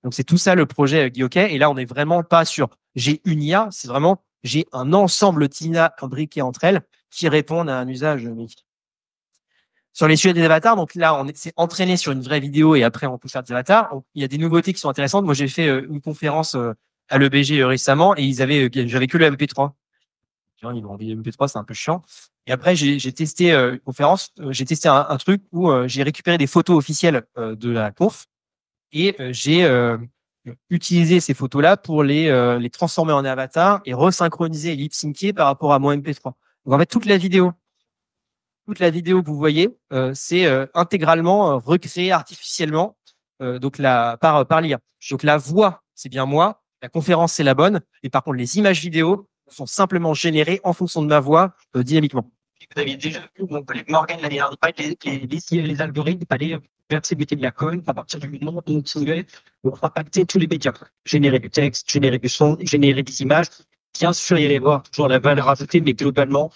Donc, c'est tout ça le projet Guy Hockey. Et là, on n'est vraiment pas sur j'ai une IA, c'est vraiment j'ai un ensemble d'IA imbriquées entre elles qui répondent à un usage unique. Sur les sujets des avatars, donc là, on s'est entraîné sur une vraie vidéo et après, on peut faire des avatars. Il y a des nouveautés qui sont intéressantes. Moi, j'ai fait une conférence à l'EBG récemment et j'avais que le MP3. Ils m'ont envoyé MP3, c'est un peu chiant. Et après, j'ai testé une conférence, j'ai testé un truc où j'ai récupéré des photos officielles de la conf et j'ai utilisé ces photos-là pour les transformer en avatar et resynchroniser et lip-syncer par rapport à mon MP3. Donc en fait, toute la vidéo que vous voyez, c'est intégralement recréé artificiellement donc par l'IA. Donc la voix, c'est bien moi, la conférence, c'est la bonne, et par contre, les images vidéo sont simplement générées en fonction de ma voix dynamiquement. Vous aviez déjà vu Morgan l'année dernière, les algorithmes allaient persécuter de la com à partir du moment où on pouvait impacter tous les médias. Générer du texte, générer du son, générer des images. Bien sûr, il y allait voir toujours la valeur ajoutée, mais globalement,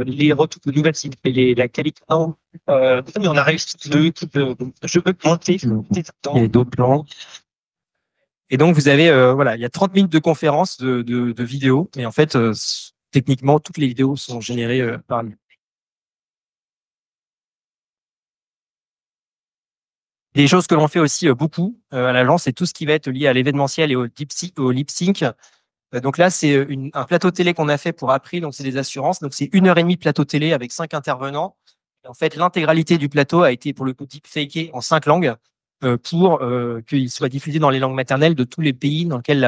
les retours de nouvelles sites et la qualité. On a réussi je peux compter. Il y a d'autres plans. Et donc, vous avez, voilà, il y a 30 minutes de conférence de vidéos. Et en fait, techniquement, toutes les vidéos sont générées par lui. Des choses que l'on fait aussi beaucoup à l'agence, c'est tout ce qui va être lié à l'événementiel et au lip sync. Donc là, c'est un plateau télé qu'on a fait pour April, donc c'est des assurances. Donc c'est 1 heure et demie de plateau télé avec 5 intervenants. Et en fait, l'intégralité du plateau a été pour le coup deepfaké en 5 langues pour qu'il soit diffusé dans les langues maternelles de tous les pays dans lesquels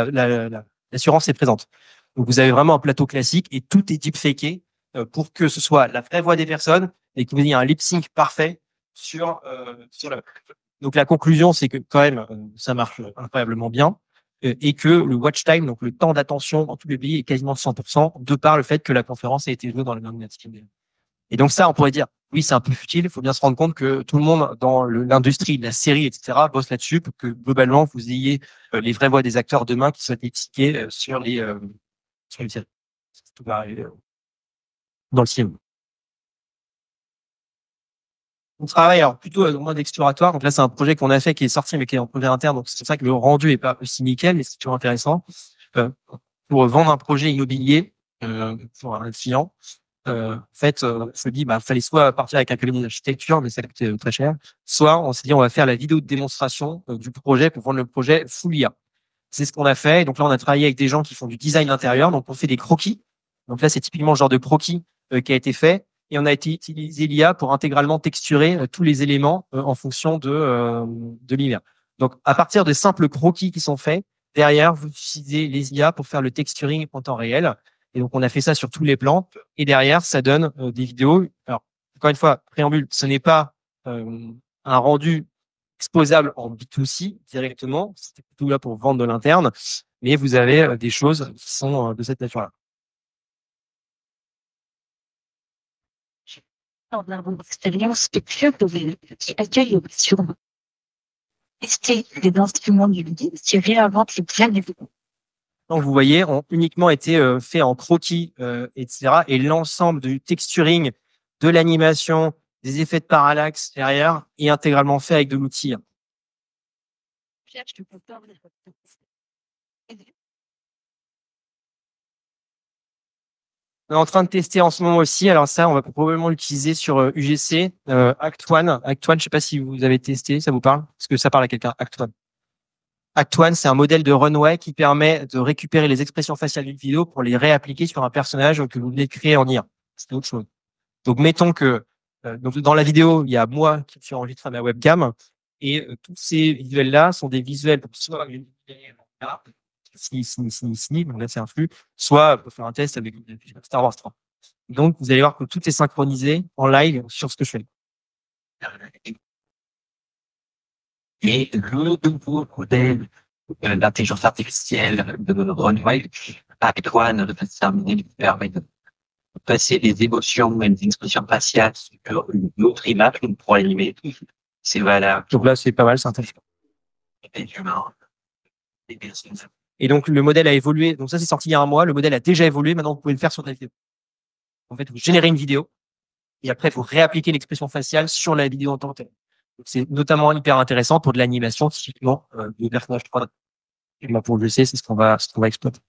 l'assurance est présente. Donc vous avez vraiment un plateau classique et tout est deepfaké pour que ce soit la vraie voix des personnes et que vous ayez un lip sync parfait sur la. Donc la conclusion, c'est que quand même, ça marche incroyablement bien et que le watch time, donc le temps d'attention dans tous les pays est quasiment de 100% de par le fait que la conférence a été jouée dans la langue native. Et donc ça, on pourrait dire, oui, c'est un peu futile. Il faut bien se rendre compte que tout le monde dans l'industrie de la série, etc., bosse là-dessus pour que globalement, vous ayez les vraies voix des acteurs demain qui soient expliquées sur les séries. Tout va arriver dans le cinéma. On travaille alors plutôt en mode exploratoire. Donc là, c'est un projet qu'on a fait qui est sorti, mais qui est en projet interne. Donc c'est pour ça que le rendu est pas aussi nickel, mais c'est toujours intéressant. Pour vendre un projet immobilier pour un client, en fait, on se dit, fallait soit partir avec un cabinet d'architecture, mais ça coûtait très cher. Soit on s'est dit, on va faire la vidéo de démonstration du projet pour vendre le projet full IA. C'est ce qu'on a fait. Et donc là, on a travaillé avec des gens qui font du design intérieur. Donc on fait des croquis. Donc là, c'est typiquement le genre de croquis qui a été fait. Et on a utilisé l'IA pour intégralement texturer tous les éléments en fonction de l'univers. Donc, à partir de simples croquis qui sont faits, derrière, vous utilisez les IA pour faire le texturing en temps réel. Et donc, on a fait ça sur tous les plans. Et derrière, ça donne des vidéos. Alors, encore une fois, préambule, ce n'est pas un rendu exposable en B2C directement. C'était plutôt là pour vendre de l'interne. Mais vous avez des choses qui sont de cette nature-là. Dans l'expérience qui accueille sur tester les instruments du guide qui réinventent les biens du groupe. Donc, vous voyez, ont uniquement été faits en croquis, etc. Et l'ensemble du texturing, de l'animation, des effets de parallaxe derrière est intégralement fait avec de l'outil. Pierre, je te propose. On est en train de tester en ce moment aussi. Alors ça, on va probablement l'utiliser sur UGC, Act1. Act1, je sais pas si vous avez testé, ça vous parle? Est-ce que ça parle à quelqu'un? Act1. Act1, c'est un modèle de runway qui permet de récupérer les expressions faciales d'une vidéo pour les réappliquer sur un personnage que vous venez de créer en IA. C'est autre chose. Donc, mettons que donc dans la vidéo, il y a moi qui suis enregistré à ma webcam et tous ces visuels-là sont des visuels pour soit une donc là c'est un flux, soit pour faire un test avec Star Wars 3. Donc vous allez voir que tout est synchronisé en live sur ce que je fais. Et le nouveau modèle d'intelligence artificielle de Runway, Act1, de terminer, permet de passer les émotions et les expressions faciales sur une autre image pour animer. C'est valable. Donc là c'est pas mal, c'est intéressant. Les humains, les personnes. Et donc, le modèle a évolué. Donc, ça, c'est sorti il y a un mois. Le modèle a déjà évolué. Maintenant, vous pouvez le faire sur la vidéo. En fait, vous générez une vidéo et après, vous réappliquez l'expression faciale sur la vidéo en tant que telle. C'est notamment hyper intéressant pour de l'animation, typiquement, de personnage 3D. Et pour le GC, c'est ce qu'on va exploiter.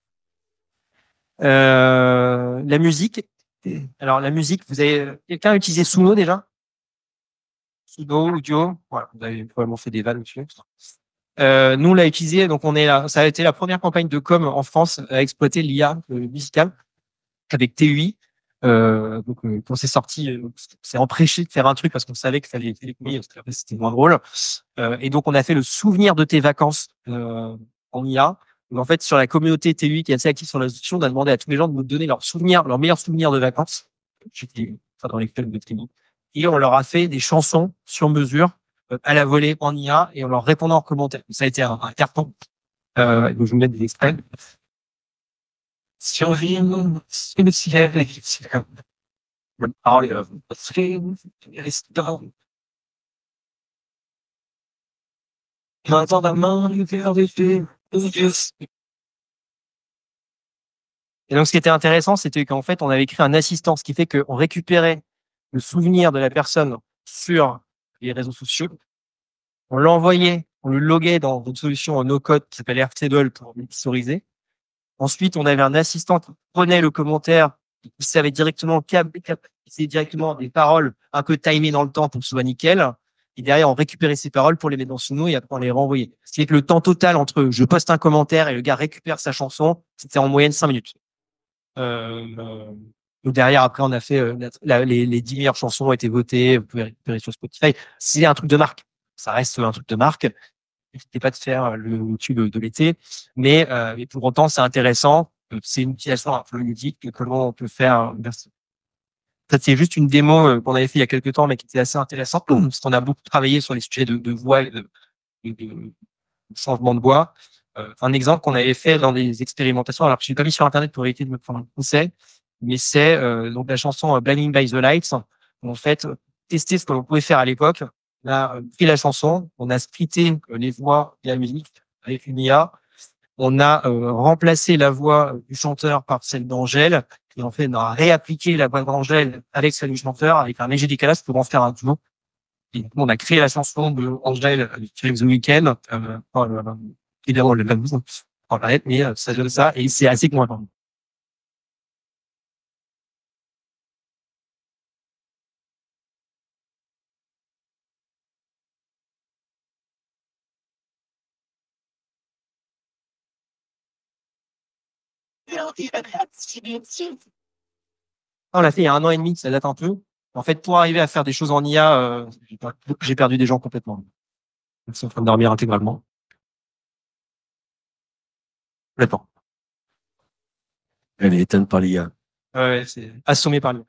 La musique. Alors, la musique, vous avez, quelqu'un utilisé Suno déjà? Suno, Audio. Voilà. Vous avez probablement fait des vannes dessus. Nous, on l'a utilisé, donc on est là. Ça a été la première campagne de com en France à exploiter l'IA musicale avec TUI. Donc, quand c'est sorti, c'est empêché de faire un truc parce qu'on savait qu'il fallait télécommuniquer, parce qu'après c'était moins drôle. Et donc, on a fait le souvenir de tes vacances en IA. Donc, en fait, sur la communauté TUI qui est assez active sur la solution, on a demandé à tous les gens de nous donner leurs souvenirs, leurs meilleurs souvenirs de vacances. J'étais dans les clubs de TUI. Et on leur a fait des chansons sur mesure à la volée en IA et en leur répondant en commentaire. Ça a été un carton. Donc je vais vous mettre des extraits. Survivre sur le ciel, et donc, ce qui était intéressant, c'était qu'en fait, on avait créé un assistant, ce qui fait qu'on récupérait le souvenir de la personne sur les réseaux sociaux. On l'envoyait, on le loguait dans une solution en no-code qui s'appelle Airtable pour historiser. Ensuite, on avait un assistant qui prenait le commentaire, qui savait directement, qui savait directement des paroles un peu timées dans le temps pour que ce soit nickel. et derrière, on récupérait ces paroles pour les mettre dans Suno et après, on les renvoyait. Ce qui fait que le temps total entre je poste un commentaire et le gars récupère sa chanson, c'était en moyenne 5 minutes. Donc derrière, après, on a fait les 10 meilleures chansons ont été votées. Vous pouvez récupérer sur Spotify. C'est un truc de marque. Ça reste un truc de marque. N'hésitez pas de faire le tube de l'été, mais pour autant, c'est intéressant. C'est une utilisation un peu ludique que l'on peut faire. Ça, c'est juste une démo qu'on avait fait il y a quelques temps, mais qui était assez intéressante parce qu'on a beaucoup travaillé sur les sujets de voix et de changement de voix. Un exemple qu'on avait fait dans des expérimentations, alors que je l'ai pas mis sur Internet pour éviter de me prendre un conseil, mais c'est donc la chanson Blinding by the Lights. En fait, tester ce que l'on pouvait faire à l'époque. On a pris la chanson, on a splitté les voix et la musique avec une IA. On a remplacé la voix du chanteur par celle d'Angèle. Et en fait, on a réappliqué la voix d'Angèle avec celle du chanteur, avec un léger décalage pour en faire un duo. Et on a créé la chanson de Angèle avec The Weeknd. Évidemment, le même en arrête, mais ça donne ça et c'est assez convaincant. On l'a fait il y a 1 an et demi, ça date un peu. En fait, pour arriver à faire des choses en IA, j'ai perdu des gens complètement. Ils sont en train de dormir intégralement. Complètement. Elle est éteinte par l'IA. Ouais, c'est assommé par lui.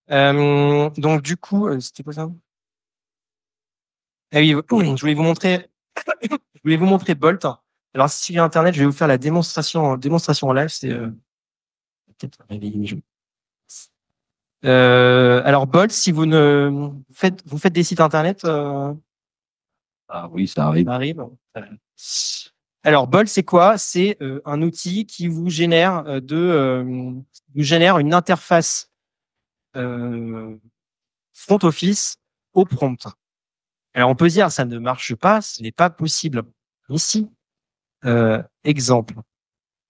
Donc du coup, c'était quoi ça? Ah oui, je voulais vous montrer, je voulais vous montrer Bolt. Alors si sur Internet, je vais vous faire la démonstration en live. C'est peut-être alors Bolt, si vous faites des sites Internet, Ah oui, ça arrive. ça arrive. Alors Bolt, c'est quoi? C'est un outil qui vous génère vous génère une interface front office au prompt. Alors on peut dire ça ne marche pas, ce n'est pas possible. Ici, exemple.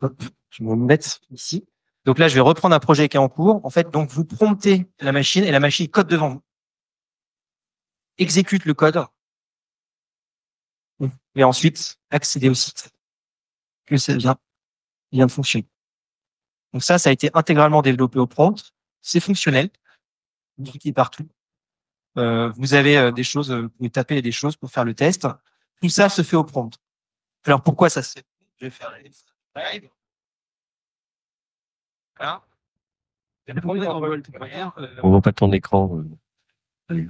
Hop, je vais me mettre ici. Donc là, je vais reprendre un projet qui est en cours. En fait, donc vous promptez la machine et la machine code devant vous. Exécute le code. Et ensuite, accéder au site. Que ça vient de fonctionner. Donc ça a été intégralement développé au prompt. C'est fonctionnel. Vous cliquez partout. Vous avez des choses, vous pouvez taper des choses pour faire le test. Tout ça se fait au prompt. Alors pourquoi ça se fait? Je vais faire les slides. Voilà. On voit pas ton écran.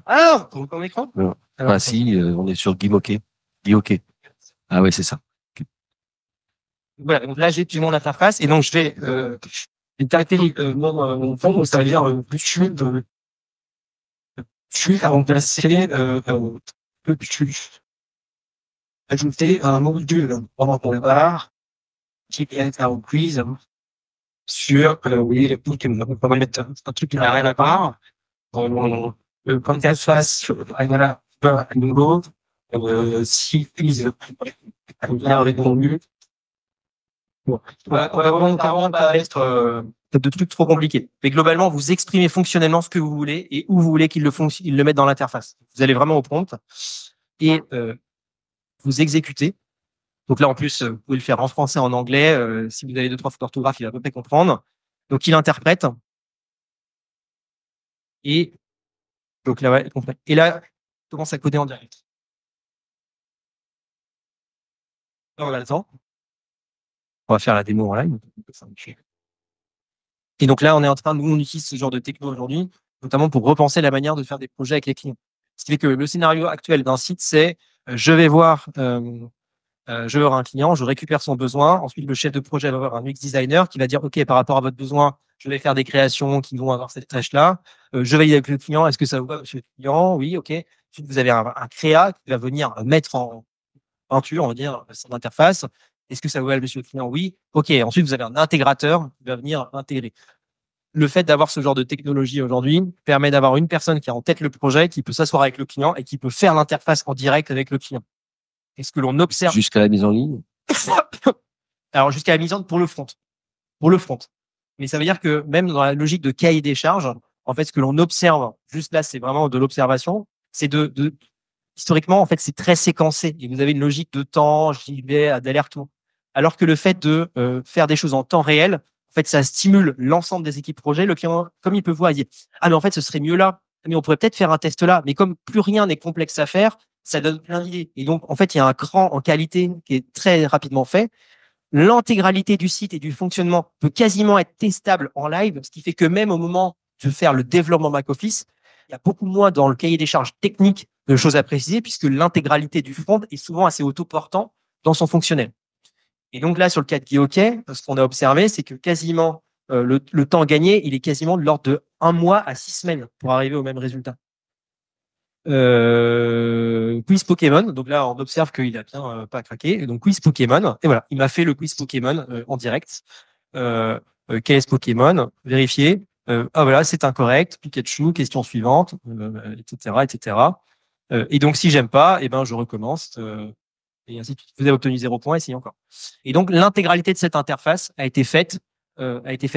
Ah, on voit ton écran? Non. Alors, Ah si, on est sur Guimoquet. Guimoquet. Ah ouais, c'est ça. voilà, donc là j'ai mon interface et donc je vais caractériser mon prompt, donc ça veut dire tu as remplacé tu ajouter un module pendant ton départ qui vient être reprise sur oui les poules on va mettre un truc qui n'a rien à part quand elle fasse voilà à nouveau si prise bien répondu. Bon, on va volontairement pas être de trucs trop compliqués. Mais globalement, vous exprimez fonctionnellement ce que vous voulez et où vous voulez qu'il le mette dans l'interface. Vous allez vraiment au prompt et vous exécutez. Donc là, en plus, vous pouvez le faire en français, en anglais. Si vous avez 2-3 fautes d'orthographe, il va à peu près comprendre. Donc, il interprète. Et donc là, ouais, il comprend. Et là, il commence à coder en direct. Alors, on a le temps. On va faire la démo en live. Et donc là, on utilise ce genre de techno aujourd'hui, notamment pour repenser la manière de faire des projets avec les clients. Ce qui fait que le scénario actuel d'un site, c'est je vais voir un client, je récupère son besoin. Ensuite, le chef de projet va voir un UX designer qui va dire, OK, par rapport à votre besoin, je vais faire des créations qui vont avoir cette tâche-là. Je valide avec le client. Est-ce que ça vous va, monsieur le client? Oui, OK. Ensuite, vous avez un créa qui va venir mettre en peinture, on va dire, son interface. Est-ce que ça vous va, monsieur le client? Oui. OK. Ensuite, vous avez un intégrateur qui va venir intégrer. Le fait d'avoir ce genre de technologie aujourd'hui permet d'avoir une personne qui a en tête le projet, qui peut s'asseoir avec le client et qui peut faire l'interface en direct avec le client. Et ce que l'on observe. Jusqu'à la mise en ligne. Alors, jusqu'à la mise en ligne pour le front. Pour le front. Mais ça veut dire que même dans la logique de cahier des charges, en fait, ce que l'on observe, juste là, c'est vraiment de l'observation, c'est historiquement, en fait, c'est très séquencé et vous avez une logique de temps, j'y vais, d'aller-retour. Alors que le fait de faire des choses en temps réel, en fait, ça stimule l'ensemble des équipes projet. Le client, comme il peut voir, il dit ah mais en fait, ce serait mieux là, mais on pourrait peut-être faire un test là. Mais comme plus rien n'est complexe à faire, ça donne plein d'idées. Et donc, en fait, il y a un cran en qualité qui est très rapidement fait. L'intégralité du site et du fonctionnement peut quasiment être testable en live, ce qui fait que même au moment de faire le développement back-office, il y a beaucoup moins dans le cahier des charges techniques de choses à préciser, puisque l'intégralité du front est souvent assez autoportant dans son fonctionnel. Et donc là, sur le cas de GuiHockey, ce qu'on a observé, c'est que quasiment le temps gagné, il est quasiment de l'ordre de 1 mois à 6 semaines pour arriver au même résultat. Quiz Pokémon. Donc là, on observe qu'il a bien pas craqué. Et donc quiz Pokémon. Et voilà, il m'a fait le quiz Pokémon en direct. Quel est ce Pokémon? Vérifier. Ah voilà, c'est incorrect. Pikachu. Question suivante, etc., etc. Et donc si j'aime pas, eh ben je recommence. Et ainsi de suite. Vous avez obtenu 0 points, essayez encore. Et donc l'intégralité de cette interface a été faite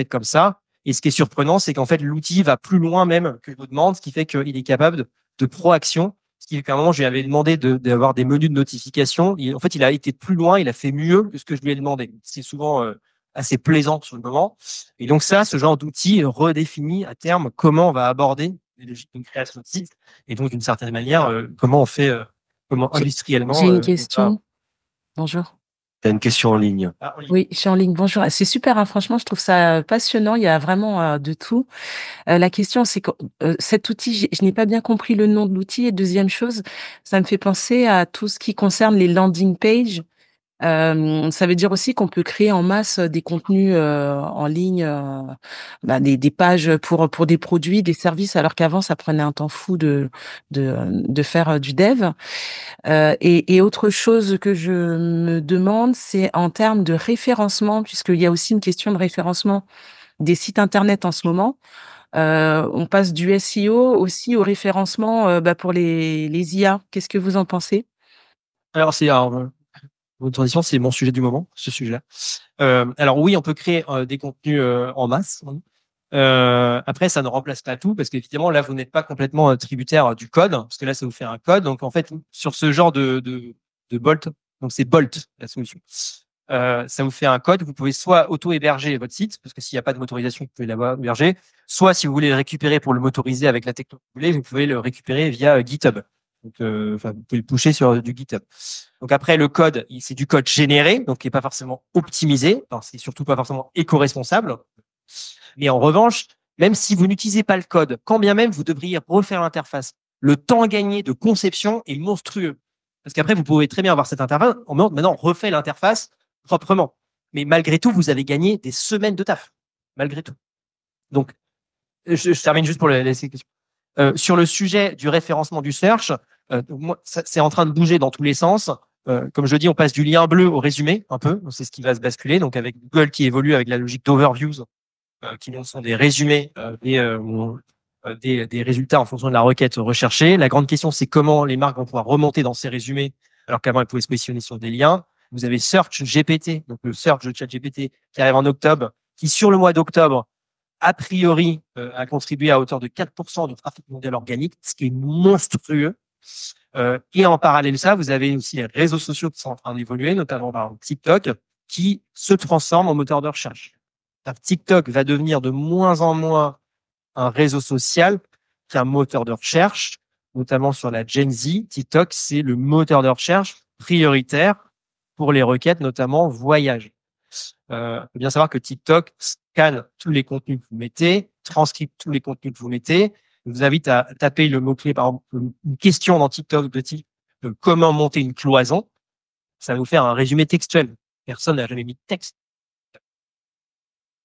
comme ça. Et ce qui est surprenant, c'est qu'en fait l'outil va plus loin même que je vous demande, ce qui fait qu'il est capable de proaction. Ce qui fait qu'à un moment, je lui avais demandé d'avoir des menus de notification. En fait, il a été plus loin, il a fait mieux que ce que je lui ai demandé. C'est souvent assez plaisant sur le moment. Et donc ça, ce genre d'outil redéfinit à terme comment on va aborder les logiques de création de site. Et donc, d'une certaine manière, comment on fait, comment industriellement. J'ai on une va- question. Bonjour. Tu as une question en ligne. Ah, oui. Oui, je suis en ligne. Bonjour. C'est super, hein, franchement, je trouve ça passionnant. Il y a vraiment de tout. La question, c'est que cet outil, je n'ai pas bien compris le nom de l'outil. Et deuxième chose, ça me fait penser à tout ce qui concerne les landing pages. Ça veut dire aussi qu'on peut créer en masse des contenus en ligne, des pages pour des produits, des services, alors qu'avant, ça prenait un temps fou de faire du dev. Et autre chose que je me demande, c'est en termes de référencement, puisqu'il y a aussi une question de référencement des sites internet en ce moment. On passe du SEO aussi au référencement pour les IA. Qu'est-ce que vous en pensez? Alors, votre transition, c'est mon sujet du moment, ce sujet-là. Alors oui, on peut créer des contenus en masse. Après, ça ne remplace pas tout parce qu'évidemment, là, vous n'êtes pas complètement tributaire du code, parce que là, ça vous fait un code. Donc, en fait, sur ce genre de Bolt, donc c'est Bolt, la solution. Ça vous fait un code. Vous pouvez soit auto-héberger votre site, parce que s'il n'y a pas de motorisation, vous pouvez l'avoir hébergé. Soit, si vous voulez le récupérer pour le motoriser avec la technologie que vous voulez, vous pouvez le récupérer via GitHub. Donc, vous pouvez le pusher sur du GitHub. Donc après, le code, c'est du code généré, donc qui n'est pas forcément optimisé. Alors, c'est surtout pas forcément éco-responsable. Mais en revanche, même si vous n'utilisez pas le code, quand bien même vous devriez refaire l'interface, le temps gagné de conception est monstrueux. Parce qu'après, vous pouvez très bien avoir cette interface. Maintenant, on refait l'interface proprement. Mais malgré tout, vous avez gagné des semaines de taf. Malgré tout. Donc, je termine juste pour laisser question. Sur le sujet du référencement du search, c'est en train de bouger dans tous les sens. Comme je dis, on passe du lien bleu au résumé, un peu. C'est ce qui va se basculer. Donc, avec Google qui évolue avec la logique d'overviews, qui sont des résumés des résultats en fonction de la requête recherchée. La grande question, c'est comment les marques vont pouvoir remonter dans ces résumés, alors qu'avant, elles pouvaient se positionner sur des liens. Vous avez Search GPT, donc le Search de ChatGPT, qui arrive en octobre, qui, sur le mois d'octobre, a priori, a contribué à hauteur de 4% du trafic mondial organique, ce qui est monstrueux. Et en parallèle de ça, vous avez aussi les réseaux sociaux qui sont en train d'évoluer, notamment par exemple TikTok, qui se transforme en moteur de recherche. TikTok va devenir de moins en moins un réseau social qu'un moteur de recherche, notamment sur la Gen Z. TikTok, c'est le moteur de recherche prioritaire pour les requêtes, notamment voyage. Il faut bien savoir que TikTok scanne tous les contenus que vous mettez, transcrit tous les contenus que vous mettez. Je vous invite à taper le mot-clé, par exemple, une question dans TikTok de type comment monter une cloison. Ça va vous faire un résumé textuel. Personne n'a jamais mis de texte.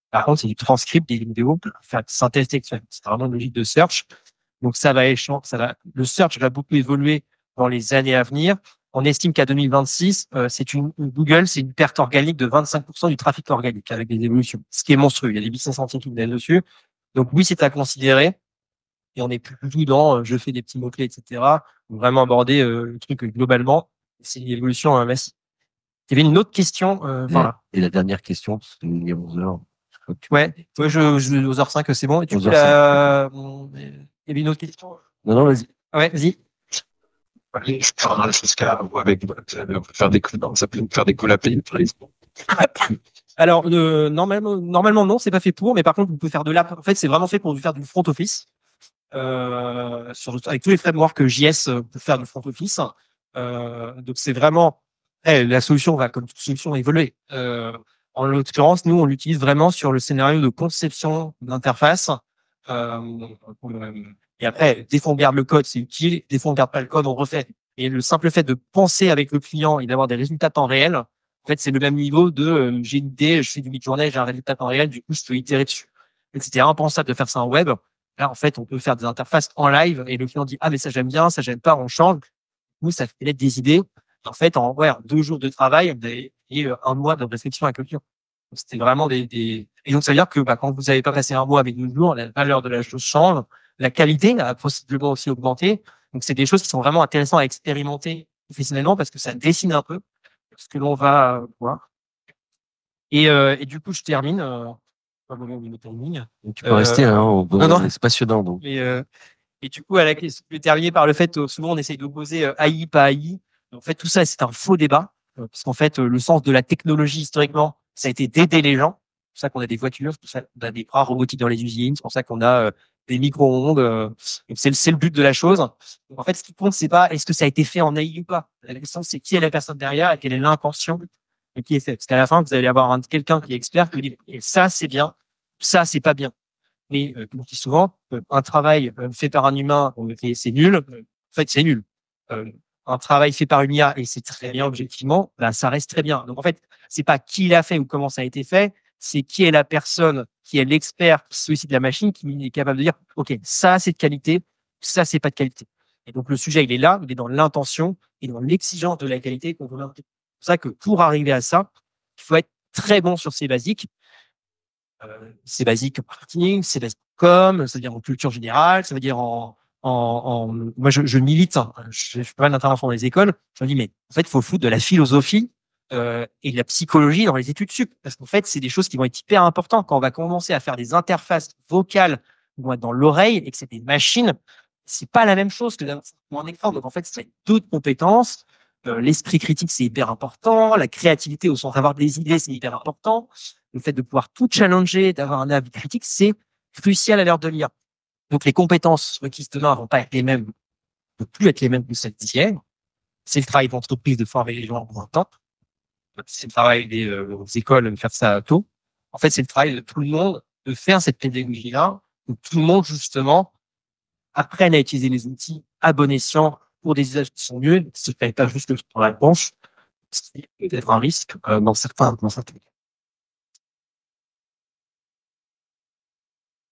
Par contre, c'est du transcript des vidéos pour faire une synthèse textuelle. C'est vraiment une logique de search. Donc, le search va beaucoup évoluer dans les années à venir. On estime qu'à 2026, Google, c'est une perte organique de 25% du trafic organique avec les évolutions. Ce qui est monstrueux. Il y a des business scientifiques dessus. Donc, oui, c'est à considérer. Et on n'est plus du tout dans je fais des petits mots-clés, etc. Vraiment aborder le truc globalement. C'est une évolution massive. Il y avait une autre question. Voilà. Et la dernière question, parce qu'il est 11h. Ouais, aux h05, c'est bon. Et du coup, il y avait une autre question. Non, vas-y. Ouais, vas-y. Jusqu'à, ou avec, on peut faire des ça peut faire des calls API, par exemple. Alors, normalement, non, c'est pas fait pour, mais par contre, vous pouvez faire de l'app. En fait, c'est vraiment fait pour faire du front office. Avec tous les frameworks JS pour faire du front office. Donc, c'est vraiment, la solution va, comme toute solution, évoluer. En l'occurrence, nous, on l'utilise vraiment sur le scénario de conception d'interface. Et après, des fois, on garde le code, c'est utile. Des fois, on garde pas le code, on refait. Et le simple fait de penser avec le client et d'avoir des résultats temps réel, en fait, c'est le même niveau de j'ai une idée, je fais du mid-journée, j'ai un résultat temps réel, du coup, je peux itérer dessus. C'était impensable de faire ça en web. Là, en fait, on peut faire des interfaces en live et le client dit, ah, mais ça, j'aime bien, ça, j'aime pas, on change. Nous, ça fait des idées. En fait, en 2 jours de travail, vous avez un mois de réflexion avec le client. Donc, c'était vraiment et donc, ça veut dire que, quand vous n'avez pas passé un mois avec 2 jours, la valeur de la chose change. La qualité a possiblement aussi augmenté. Donc, c'est des choses qui sont vraiment intéressantes à expérimenter professionnellement parce que ça dessine un peu ce que l'on va voir. Et du coup, je termine. Pas au niveau timing. Tu peux rester, hein, non. c'est passionnant, donc. Et du coup, je vais terminer par le fait, souvent, on essaye d'opposer AI, pas AI. En fait, tout ça, c'est un faux débat. Parce qu'en fait, le sens de la technologie, historiquement, ça a été d'aider les gens. C'est pour ça qu'on a des voitures, c'est pour ça qu'on a des bras robotiques dans les usines, c'est pour ça qu'on a des micro-ondes. C'est le but de la chose. Donc, en fait, ce qui compte, c'est pas est-ce que ça a été fait en AI ou pas. La question, c'est qui est la personne derrière et quelle est l'intention et qui est fait. Parce qu'à la fin, vous allez avoir quelqu'un qui est expert qui vous dit et ça, c'est bien, ça, c'est pas bien. Mais comme je dis souvent, un travail fait par un humain, c'est nul. En fait, c'est nul. Un travail fait par une IA et c'est très bien objectivement, ça reste très bien. Donc en fait, c'est pas qui l'a fait ou comment ça a été fait, c'est qui est la personne, qui est l'expert qui sollicite la machine, qui est capable de dire, ok, ça c'est de qualité, ça c'est pas de qualité. Et donc le sujet il est là, il est dans l'intention et dans l'exigence de la qualité qu'on veut. C'est pour ça que pour arriver à ça, il faut être très bon sur ces basiques. C'est basique en marketing, c'est basique com, ça veut dire en culture générale, ça veut dire moi je milite, hein, je fais pas d'intervention dans les écoles, je me dis mais en fait il faut foutre de la philosophie et de la psychologie dans les études sup, parce qu'en fait c'est des choses qui vont être hyper importantes quand on va commencer à faire des interfaces vocales qui vont être dans l'oreille et que c'est des machines, c'est pas la même chose que d'avoir un écran. Donc en fait c'est d'autres compétences. L'esprit critique, c'est hyper important. La créativité au sens d'avoir des idées, c'est hyper important. Le fait de pouvoir tout challenger, d'avoir un avis critique, c'est crucial à l'heure de l'IA. Donc, les compétences requises demain vont pas être les mêmes, ne plus être les mêmes que celles d'hier. C'est le travail d'entreprise de former les gens en temps. C'est le travail des écoles de faire ça tôt. En fait, c'est le travail de tout le monde de faire cette pédagogie-là, où tout le monde, justement, apprenne à utiliser les outils à bon escient pour des usages qui sont mieux. Ce n'est pas juste le temps à la planche. C'est peut-être un risque dans certains cas.